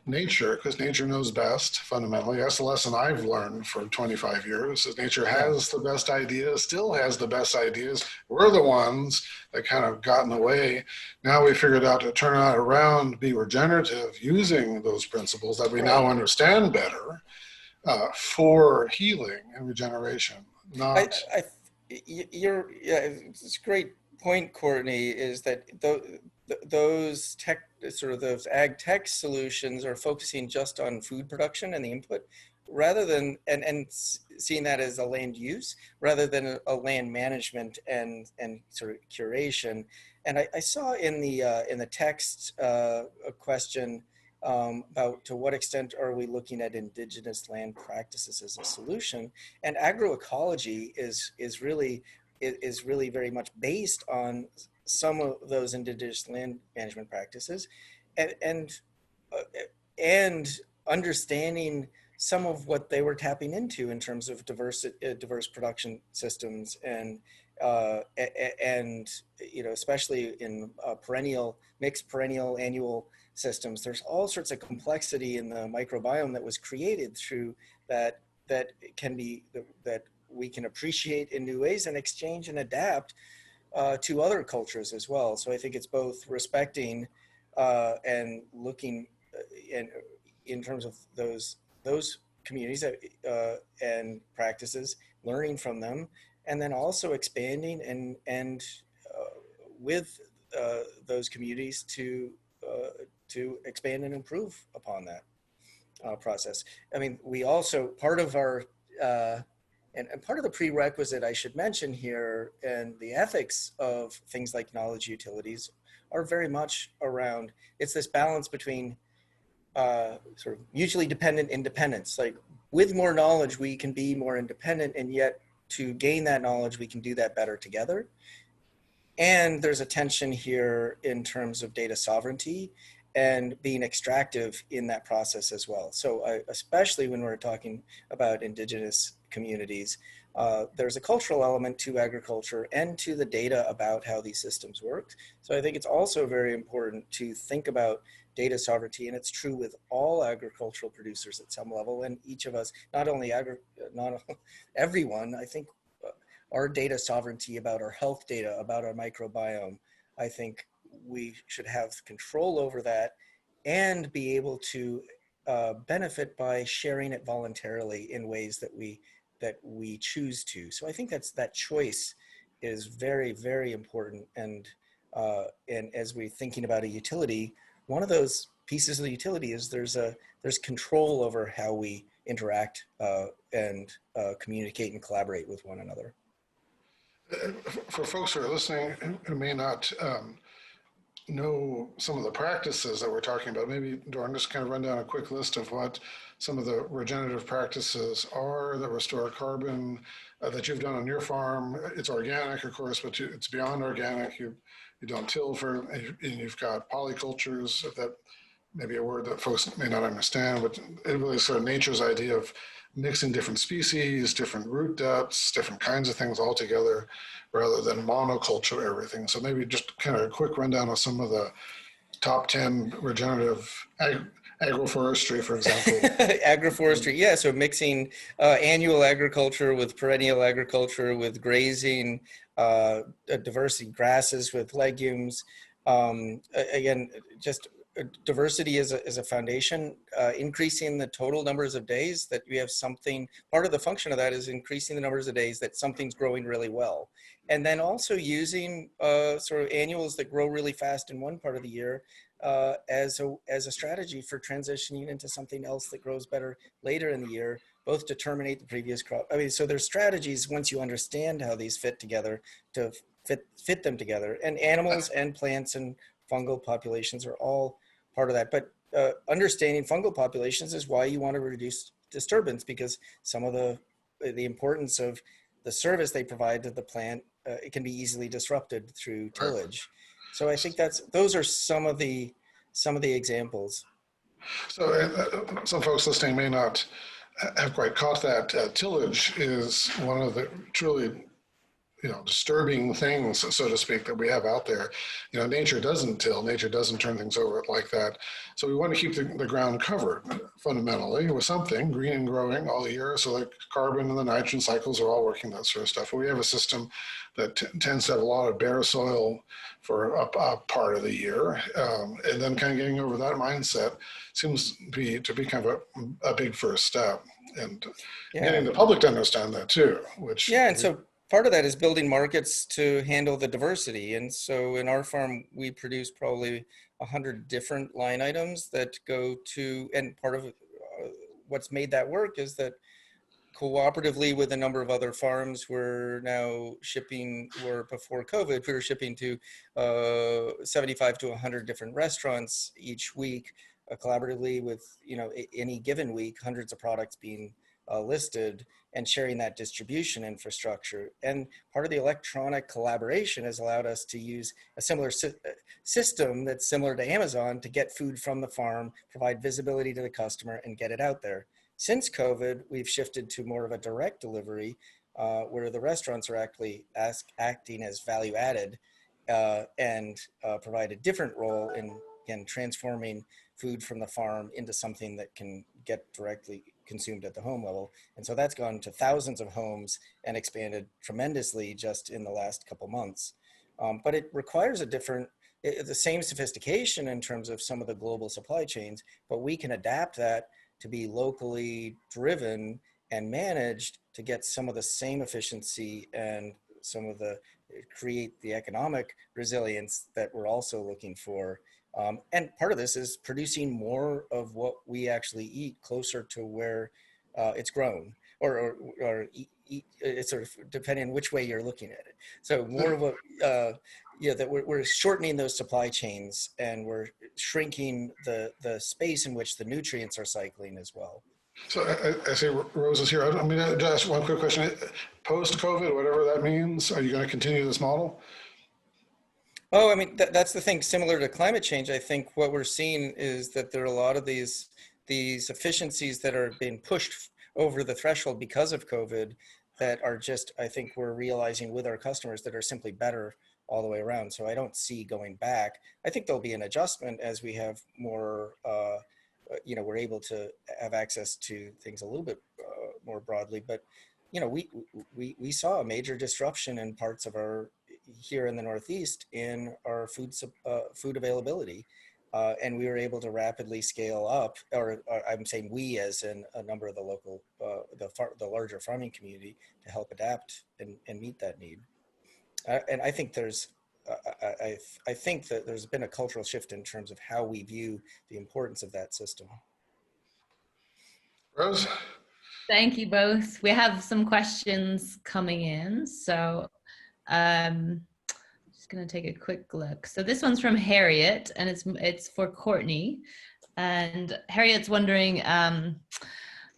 nature, because nature knows best, fundamentally. That's the lesson I've learned for 25 years, is nature has the best ideas, still has the best ideas. We're the ones that kind of got in the way. Now we figured out to turn it around, be regenerative, using those principles that we now understand better for healing and regeneration. It's a great point, Courtney, is that those ag tech solutions are focusing just on food production and the input, rather than and seeing that as a land use rather than a land management and sort of curation. And I saw in the text a question about to what extent are we looking at indigenous land practices as a solution, and agroecology is really very much based on some of those indigenous land management practices, and and understanding some of what they were tapping into in terms of diverse production systems and especially in mixed perennial annual systems. There's all sorts of complexity in the microbiome that was created through that that we can appreciate in new ways and exchange and adapt to other cultures as well. So I think it's both respecting and looking in terms of those communities and practices, learning from them, and then also expanding and with those communities to expand and improve upon that process. I mean, we also part of our and part of the prerequisite I should mention here and the ethics of things like knowledge utilities are very much around, it's this balance between sort of mutually dependent independence. Like with more knowledge, we can be more independent, and yet to gain that knowledge, we can do that better together. And there's a tension here in terms of data sovereignty and being extractive in that process as well. So especially when we're talking about indigenous communities, there's a cultural element to agriculture and to the data about how these systems work. So I think it's also very important to think about data sovereignty, and it's true with all agricultural producers at some level, and each of us, not everyone, I think our data sovereignty about our health data, about our microbiome, I think we should have control over that and be able to benefit by sharing it voluntarily in ways that we choose to. So I think that choice is very, very important. And as we're thinking about a utility, one of those pieces of the utility is there's control over how we interact and communicate and collaborate with one another. For folks who are listening who may not know some of the practices that we're talking about, maybe Dorn, just kind of run down a quick list of what some of the regenerative practices are that restore carbon that you've done on your farm. It's organic, of course, but it's beyond organic. You don't till for, and you've got polycultures. That may be a word that folks may not understand, but it really is sort of nature's idea of mixing different species, different root depths, different kinds of things all together, rather than monoculture everything. So maybe just kind of a quick rundown of some of the top 10 regenerative agroforestry, for example. Agroforestry, yeah. So mixing annual agriculture with perennial agriculture, with grazing, diversity, grasses with legumes. Again, just diversity is a foundation, increasing the total numbers of days that we have something. Part of the function of that is increasing the numbers of days that something's growing really well. And then also using sort of annuals that grow really fast in one part of the year as a strategy for transitioning into something else that grows better later in the year, both to terminate the previous crop. I mean, so there's strategies once you understand how these fit together to fit them together. And animals and plants and fungal populations are all part of that. But understanding fungal populations is why you want to reduce disturbance, because some of the importance of the service they provide to the plant, it can be easily disrupted through tillage. So I think those are some of the examples. So some folks listening may not have quite caught that. Tillage is one of the truly disturbing things, so to speak, that we have out there. Nature doesn't till, nature doesn't turn things over like that. So we want to keep the ground covered fundamentally with something green and growing all year. So like carbon and the nitrogen cycles are all working, that sort of stuff. But we have a system that tends to have a lot of bare soil for a part of the year. And then kind of getting over that mindset seems to be kind of a big first step. And getting the public to understand that too, which... Yeah, and so part of that is building markets to handle the diversity. And so in our farm, we produce probably 100 different line items that go to, and part of what's made that work is that cooperatively with a number of other farms, we're now shipping, where before COVID, we were shipping to 75 to 100 different restaurants each week, collaboratively with, any given week, hundreds of products being listed, and sharing that distribution infrastructure. And part of the electronic collaboration has allowed us to use a similar system that's similar to Amazon to get food from the farm, provide visibility to the customer, and get it out there. Since COVID, we've shifted to more of a direct delivery where the restaurants are actually acting as value added and provide a different role in transforming food from the farm into something that can get directly consumed at the home level. And so that's gone to thousands of homes and expanded tremendously just in the last couple months. But it requires the same sophistication in terms of some of the global supply chains, but we can adapt that to be locally driven and managed to get some of the same efficiency and create the economic resilience that we're also looking for. And part of this is producing more of what we actually eat closer to where it's grown, or it's sort of depending on which way you're looking at it. So more of what, that we're shortening those supply chains, and we're shrinking the space in which the nutrients are cycling as well. So I see Rose is here. I mean, just one quick question. Post-COVID, whatever that means, are you going to continue this model? Oh, I mean, that's the thing. Similar to climate change, I think what we're seeing is that there are a lot of these efficiencies that are being pushed over the threshold because of COVID that are just, I think we're realizing with our customers that are simply better all the way around. So I don't see going back. I think there'll be an adjustment as we have more, we're able to have access to things a little bit more broadly. But, we saw a major disruption in parts of here in the Northeast in our food availability. And we were able to rapidly scale up, or I'm saying we as in a number of the local, the larger farming community, to help adapt and meet that need. And I think I think that there's been a cultural shift in terms of how we view the importance of that system. Rose? Thank you both. We have some questions coming in, so just going to take a quick look. So this one's from Harriet, and it's for Courtney. And Harriet's wondering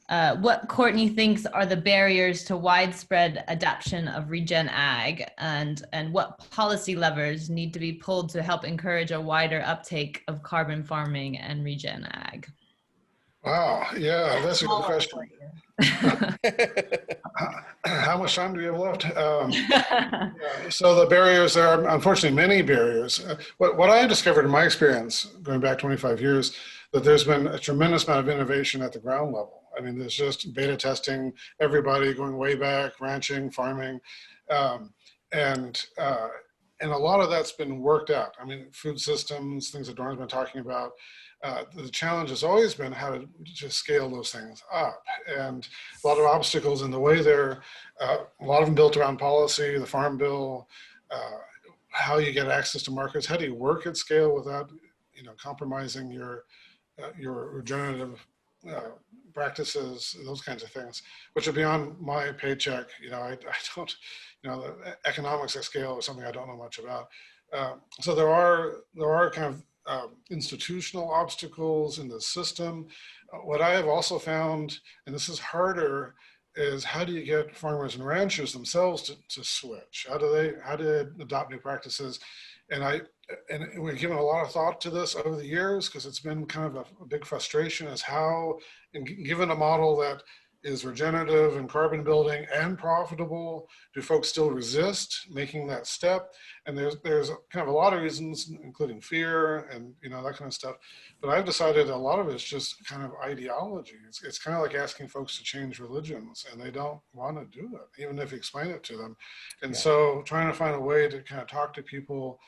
what Courtney thinks are the barriers to widespread adoption of regen ag, and what policy levers need to be pulled to help encourage a wider uptake of carbon farming and regen ag. Wow, yeah, that's a good question. How much time do we have left? So the barriers, there are unfortunately many barriers. What I have discovered in my experience, going back 25 years, that there's been a tremendous amount of innovation at the ground level. I mean, there's just beta testing, everybody going way back, ranching, farming, and a lot of that's been worked out. I mean, food systems, things that Dorn's been talking about. The challenge has always been how to just scale those things up, and a lot of obstacles in the way there. A lot of them built around policy, the Farm Bill, how you get access to markets, how do you work at scale without, compromising your regenerative practices, those kinds of things, which are beyond my paycheck. I don't, the economics at scale is something I don't know much about. So there are kind of institutional obstacles in the system. What I have also found, and this is harder, is how do you get farmers and ranchers themselves to switch? How do they adopt new practices? And we've given a lot of thought to this over the years, because it's been kind of a big frustration as how, given a model that is regenerative and carbon building and profitable, do folks still resist making that step? And there's kind of a lot of reasons, including fear and that kind of stuff. But I've decided a lot of it's just kind of ideology. It's kind of like asking folks to change religions, and they don't want to do it, even if you explain it to them. And so trying to find a way to kind of talk to people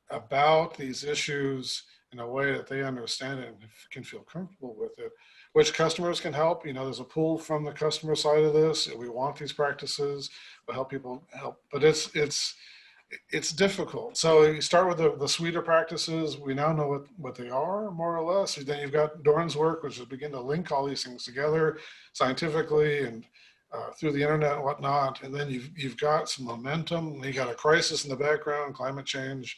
about these issues in a way that they understand it and can feel comfortable with it, which customers can help. There's a pull from the customer side of this. We want these practices, we'll help people help, but it's difficult. So you start with the sweeter practices. We now know what they are, more or less. Then you've got Dorn's work, which is begin to link all these things together scientifically and through the internet and whatnot. And then you've got some momentum. You got a crisis in the background, climate change.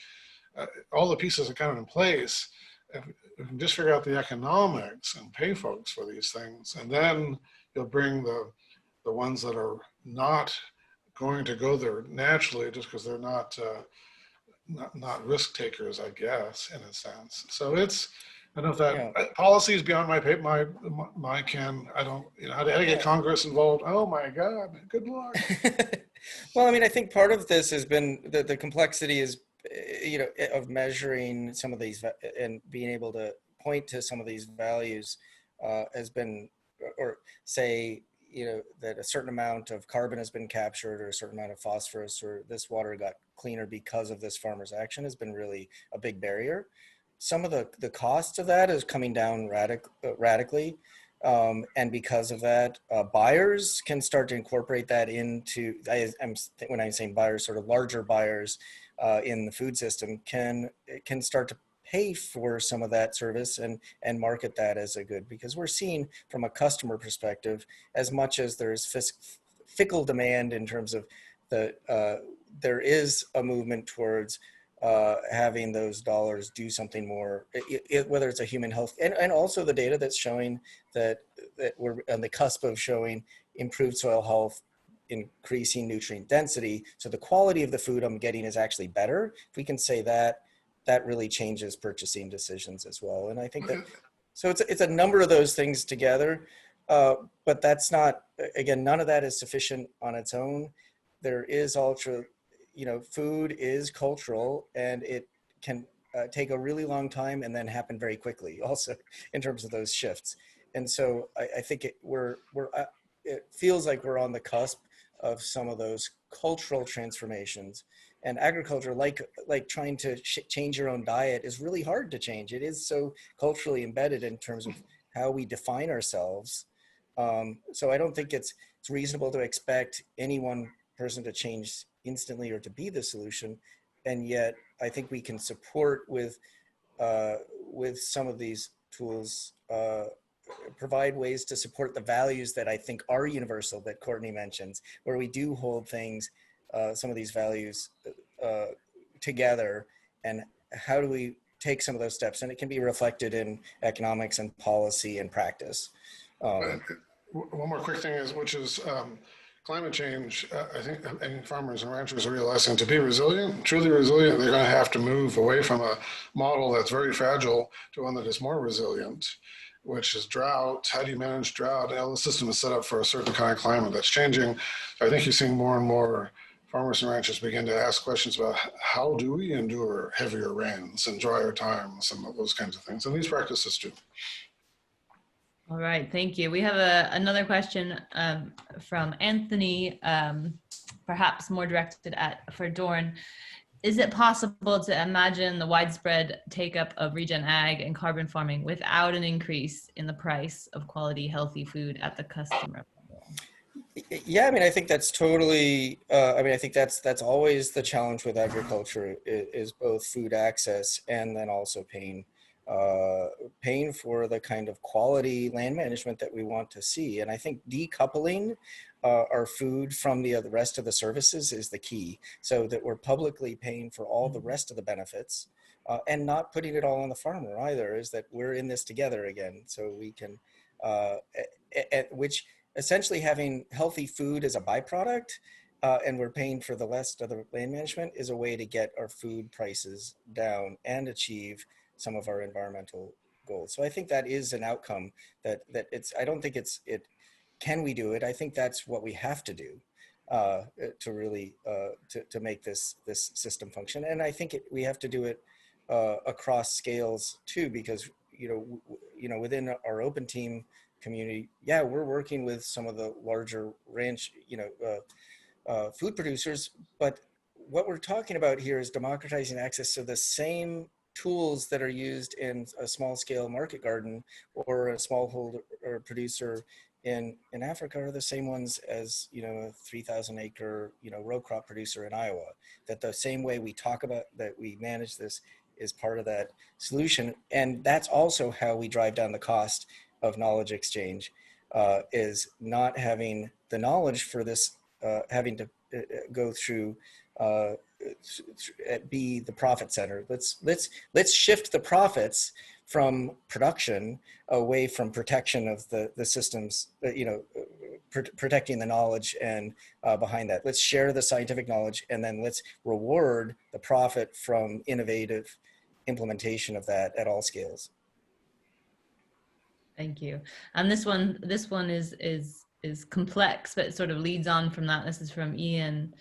All the pieces are kind of in place. we can just figure out the economics and pay folks for these things, and then you'll bring the ones that are not going to go there naturally just because they're not risk takers, I guess, in a sense. So it's, I don't know if that policy is beyond my ken. I don't, how to get Congress involved. Oh my God, good luck. Well, I mean, I think part of this has been the complexity is, of measuring some of these and being able to point to some of these values has been, or say, that a certain amount of carbon has been captured or a certain amount of phosphorus or this water got cleaner because of this farmer's action has been really a big barrier. Some of the cost of that is coming down radically. And because of that, buyers can start to incorporate that into, when I'm saying buyers, sort of larger buyers in the food system can start to pay for some of that service and market that as a good, because we're seeing from a customer perspective, as much as there's fickle demand in terms of there is a movement towards having those dollars do something more, whether it's a human health, and also the data that's showing that we're on the cusp of showing improved soil health, increasing nutrient density. So the quality of the food I'm getting is actually better. If we can say that, that really changes purchasing decisions as well. And I think that, so it's a number of those things together, but that's not, again, none of that is sufficient on its own. There is food is cultural, and it can take a really long time and then happen very quickly also in terms of those shifts. And so I think it feels like we're on the cusp of some of those cultural transformations. And agriculture, like trying to change your own diet, is really hard to change. It is so culturally embedded in terms of how we define ourselves. So I don't think it's reasonable to expect any one person to change instantly or to be the solution. And yet I think we can support with some of these tools, provide ways to support the values that I think are universal, that Courtney mentions, where we do hold things, some of these values together, and how do we take some of those steps? And it can be reflected in economics and policy and practice. One more quick thing which is climate change. I think farmers and ranchers are realizing to be resilient, truly resilient, they're going to have to move away from a model that's very fragile to one that is more resilient, which is drought. How do you manage drought? The system is set up for a certain kind of climate that's changing. I think you're seeing more and more farmers and ranchers begin to ask questions about how do we endure heavier rains and drier times and those kinds of things. And these practices too. All right, thank you. We have another question from Anthony, perhaps more directed for Dorn. Is it possible to imagine the widespread take-up of regen ag and carbon farming without an increase in the price of quality, healthy food at the customer level? Yeah, I mean, I think that's totally, I think that's always the challenge with agriculture is both food access and then also paying for the kind of quality land management that we want to see. And I think decoupling our food from the rest of the services is the key, so that we're publicly paying for all the rest of the benefits and not putting it all on the farmer either, is that we're in this together again. So we can, which essentially having healthy food as a byproduct and we're paying for the rest of the land management is a way to get our food prices down and achieve some of our environmental goals. So I think that is an outcome that I don't think can we do it? I think that's what we have to do to really, to make this system function. And I think we have to do it across scales too, because, within our open team community, we're working with some of the larger ranch, food producers, but what we're talking about here is democratizing access to the same tools that are used in a small scale market garden or a smallholder or producer in Africa are the same ones as, a 3,000 acre, row crop producer in Iowa. That the same way we talk about that we manage this is part of that solution. And that's also how we drive down the cost of knowledge exchange, is not having the knowledge for this, having to go through be the profit center. Let's shift the profits from production away from protection of the systems, protecting the knowledge and behind that. Let's share the scientific knowledge, and then let's reward the profit from innovative implementation of that at all scales. Thank you. And this one is complex, but it sort of leads on from that. This is from Ian.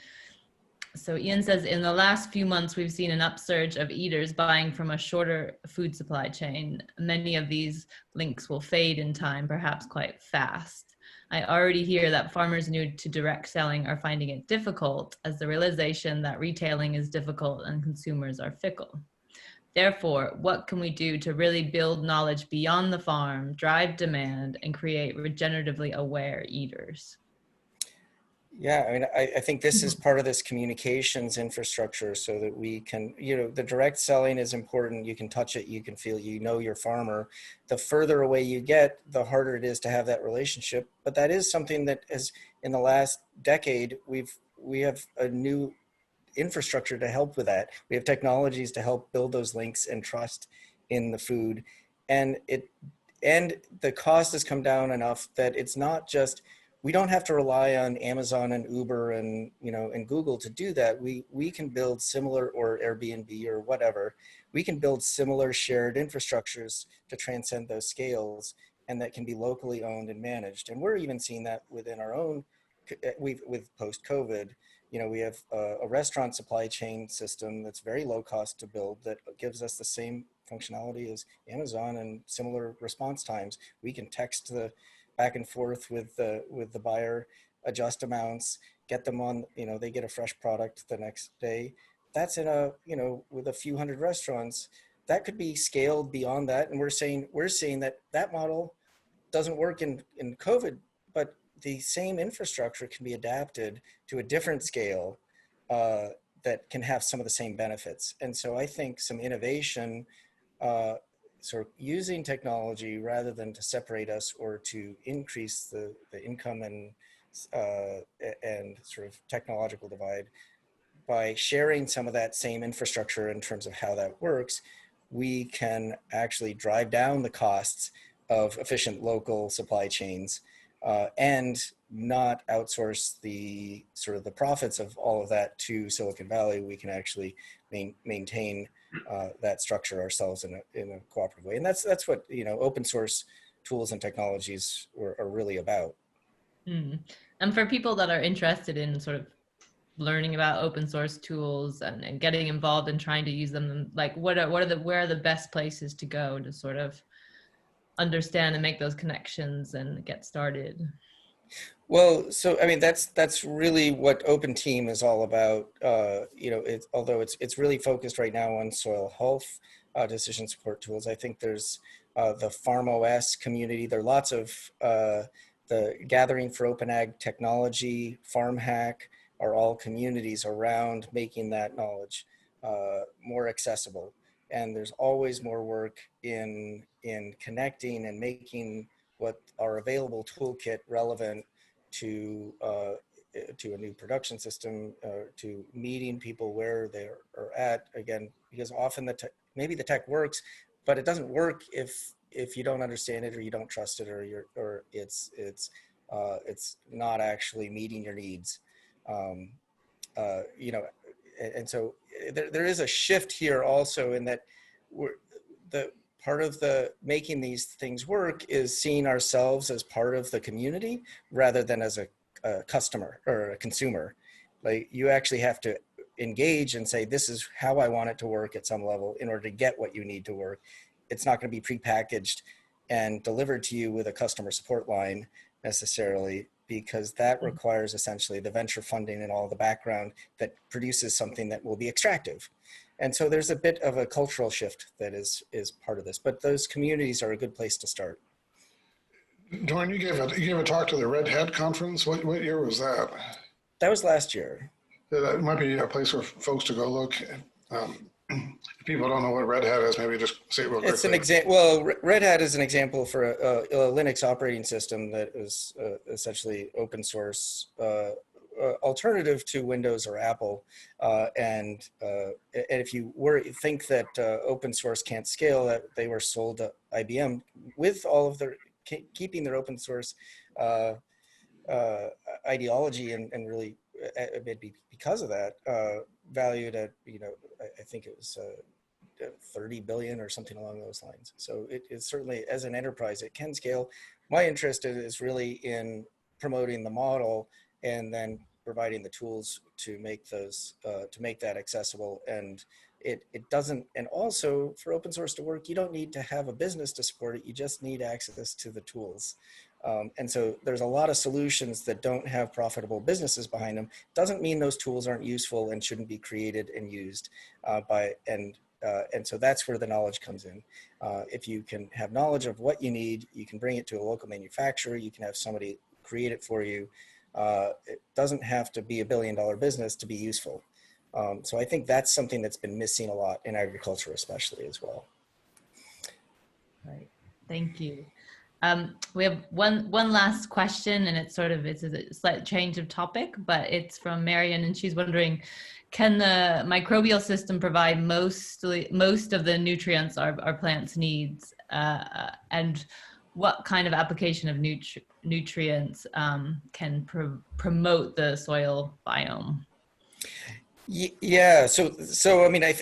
So Ian says, in the last few months, we've seen an upsurge of eaters buying from a shorter food supply chain. Many of these links will fade in time, perhaps quite fast. I already hear that farmers new to direct selling are finding it difficult, as the realization that retailing is difficult and consumers are fickle. Therefore, what can we do to really build knowledge beyond the farm, drive demand, and create regeneratively aware eaters? Yeah, I mean, I think this is part of this communications infrastructure so that we can, the direct selling is important. You can touch it, you can feel, your farmer. The further away you get, the harder it is to have that relationship. But that is something that has, in the last decade, we have a new infrastructure to help with that. We have technologies to help build those links and trust in the food. And the cost has come down enough that it's not just, we don't have to rely on Amazon and Uber and Google to do that. We can build similar, or Airbnb or whatever. We can build similar shared infrastructures to transcend those scales, and that can be locally owned and managed. And we're even seeing that within our own, with post-COVID. We have a restaurant supply chain system that's very low cost to build that gives us the same functionality as Amazon and similar response times. We can text the back and forth with the buyer, adjust amounts, get them on, they get a fresh product the next day. That's in with a few hundred restaurants. That could be scaled beyond that. And we're seeing that model doesn't work in COVID, but the same infrastructure can be adapted to a different scale that can have some of the same benefits. And so I think some innovation, sort of using technology rather than to separate us or to increase the income and sort of technological divide, by sharing some of that same infrastructure in terms of how that works, we can actually drive down the costs of efficient local supply chains and not outsource the sort of the profits of all of that to Silicon Valley. We can actually maintain that structure ourselves in a cooperative way. And that's what, open source tools and technologies are really about. Mm. And for people that are interested in sort of learning about open source tools and getting involved and trying to use them, like where are the best places to go to sort of understand and make those connections and get started? Well, so I mean, that's really what Open Team is all about. Although it's really focused right now on soil health decision support tools. I think there's the Farm OS community. There are lots of the Gathering for Open Ag Technology, Farm Hack are all communities around making that knowledge more accessible. And there's always more work in connecting and making what our available toolkit relevant to a new production system, to meeting people where they are at. Again, because often maybe the tech works, but it doesn't work if you don't understand it or you don't trust it or it's not actually meeting your needs. And so there is a shift here also in that part of the making these things work is seeing ourselves as part of the community rather than as a customer or a consumer. Like, you actually have to engage and say, this is how I want it to work at some level in order to get what you need to work. It's not going to be prepackaged and delivered to you with a customer support line necessarily, because that requires essentially the venture funding and all the background that produces something that will be extractive. And so there's a bit of a cultural shift that is part of this, but those communities are a good place to start. Dorn, you gave a talk to the Red Hat conference. What year was that? That was last year. That might be a place for folks to go look. If people don't know what Red Hat is, maybe just say it real quickly. It's an example. Well, Red Hat is an example for a Linux operating system that is essentially open source alternative to Windows or Apple. And if you think that open source can't scale, that they were sold to IBM with all of their keeping their open source ideology and really because of that valued at, I think it was 30 billion or something along those lines. So it is certainly, as an enterprise, it can scale. My interest is really in promoting the model and then providing the tools to make those to make that accessible. And it doesn't, and also for open source to work, you don't need to have a business to support it. You just need access to the tools. And so there's a lot of solutions that don't have profitable businesses behind them. Doesn't mean those tools aren't useful and shouldn't be created and used and so that's where the knowledge comes in. If you can have knowledge of what you need, you can bring it to a local manufacturer, you can have somebody create it for you. It doesn't have to be $1 billion business to be useful. So I think that's something that's been missing a lot in agriculture, especially as well. Right, thank you. We have one last question, and it's a slight change of topic, but it's from Marion, and she's wondering, can the microbial system provide most of the nutrients our plants needs, and what kind of application of nutrients can promote the soil biome? Yeah, so I mean, I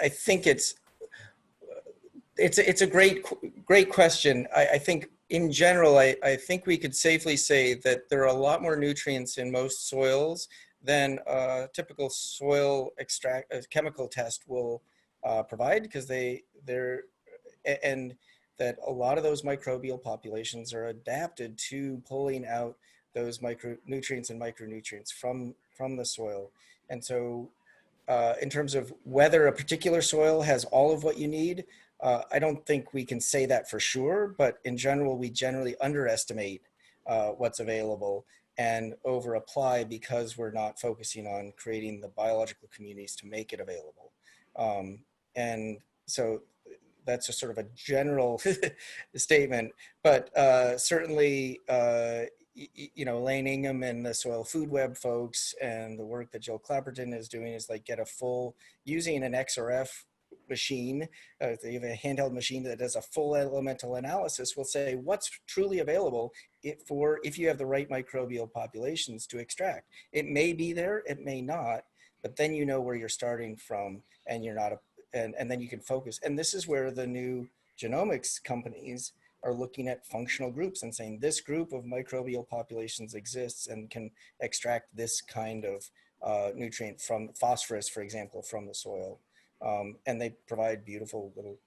think it's a great question. I think in general, I think we could safely say that there are a lot more nutrients in most soils than a typical soil chemical test will provide, because and that a lot of those microbial populations are adapted to pulling out those micronutrients and micronutrients from the soil. And so in terms of whether a particular soil has all of what you need, I don't think we can say that for sure, but in general, we generally underestimate what's available and over apply because we're not focusing on creating the biological communities to make it available. And so that's a sort of a general statement, but certainly, Lane Ingham and the Soil Food Web folks and the work that Jill Clapperton is doing is like get a full, using an XRF machine, they have a handheld machine that does a full elemental analysis, will say what's truly available if you have the right microbial populations to extract. It may be there, it may not, but then you know where you're starting from, and you're not, and then you can focus. And this is where the new genomics companies are looking at functional groups and saying this group of microbial populations exists and can extract this kind of nutrient from phosphorus, for example, from the soil. And they provide beautiful little,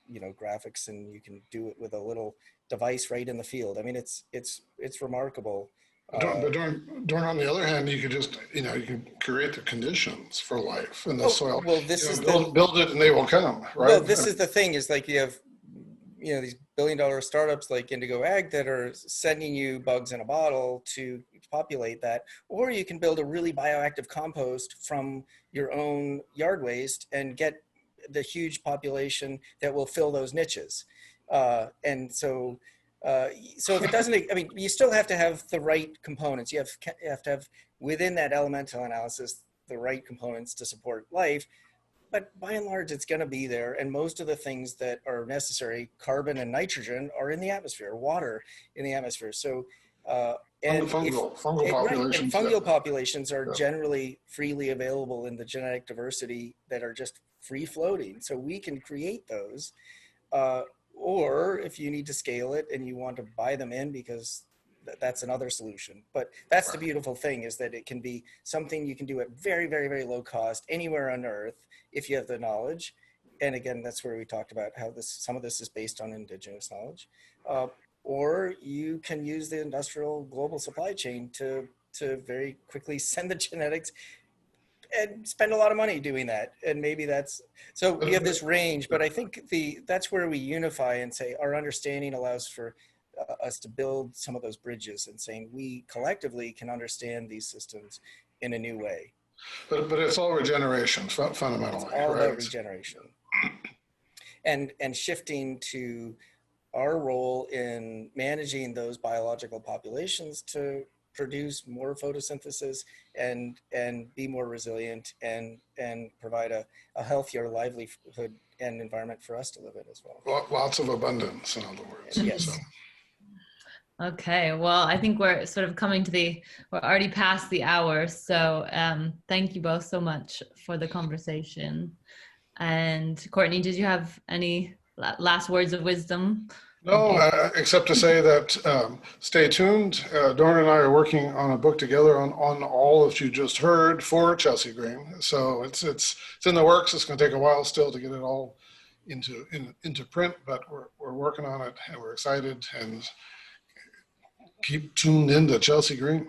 graphics, and you can do it with a little device right in the field. I mean, it's remarkable. But Dorn, on the other hand, you could just, you can create the conditions for life in the soil. Well, this is build it and they will come, right? Well, this is the thing, is like you have, these billion-dollar startups like Indigo Ag that are sending you bugs in a bottle to populate that, or you can build a really bioactive compost from your own yard waste and get the huge population that will fill those niches. And so if it doesn't, I mean, you still have to have the right components. You have to have within that elemental analysis the right components to support life. But by and large, it's going to be there. And most of the things that are necessary, carbon and nitrogen, are in the atmosphere, water in the atmosphere. So, and fungal populations. And fungal populations are generally freely available in the genetic diversity that are just free floating. So we can create those. Or if you need to scale it and you want to buy them in, because that's another solution. But that's the beautiful thing, is that it can be something you can do at very, very, very low cost anywhere on Earth if you have the knowledge. And again, that's where we talked about how some of this is based on indigenous knowledge. Or you can use the industrial global supply chain to very quickly send the genetics and spend a lot of money doing that. And maybe so we have this range, but I think that's where we unify and say our understanding allows for us to build some of those bridges, and saying we collectively can understand these systems in a new way. But it's all regeneration, fundamentally. It's all about regeneration. And shifting to our role in managing those biological populations to produce more photosynthesis and be more resilient and provide a healthier livelihood and environment for us to live in as well. Lots of abundance, in other words. Yes. So. Okay, well, I think we're sort of we're already past the hour. So thank you both so much for the conversation. And Courtney, did you have any last words of wisdom? No, except to say that stay tuned. Dorn and I are working on a book together on all that you just heard for Chelsea Green. So it's in the works. It's going to take a while still to get it all into print, but we're working on it and we're excited, and keep tuned into Chelsea Green.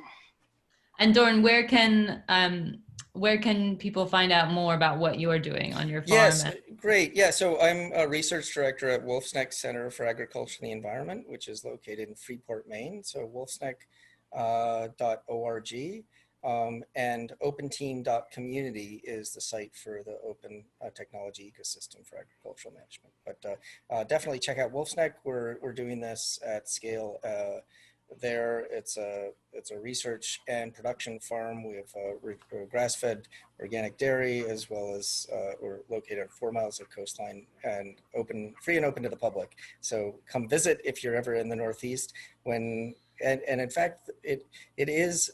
And Dorn, where can people find out more about what you're doing on your farm? Yes, great. Yeah, so I'm a research director at Wolf's Neck Center for Agriculture and the Environment, which is located in Freeport, Maine. So wolfsneck.org, and openteam.community is the site for the open technology ecosystem for agricultural management. But definitely check out Wolf's Neck. We're doing this at scale. There, it's a research and production farm. We have grass-fed organic dairy, as well as we're located at 4 miles of coastline and free and open to the public. So come visit if you're ever in the Northeast. And in fact, it is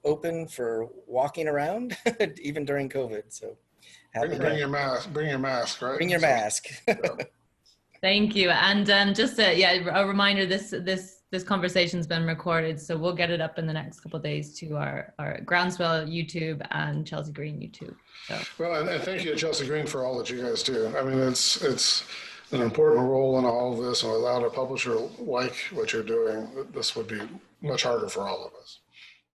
open for walking around even during COVID. So bring your mask. Bring your mask, right? Bring your mask. Yeah. Thank you. And just a reminder, this conversation's been recorded, so we'll get it up in the next couple of days to our Groundswell YouTube and Chelsea Green YouTube. So. Well, and thank you to Chelsea Green for all that you guys do. I mean, it's an important role in all of this, and without a publisher like what you're doing, this would be much harder for all of us.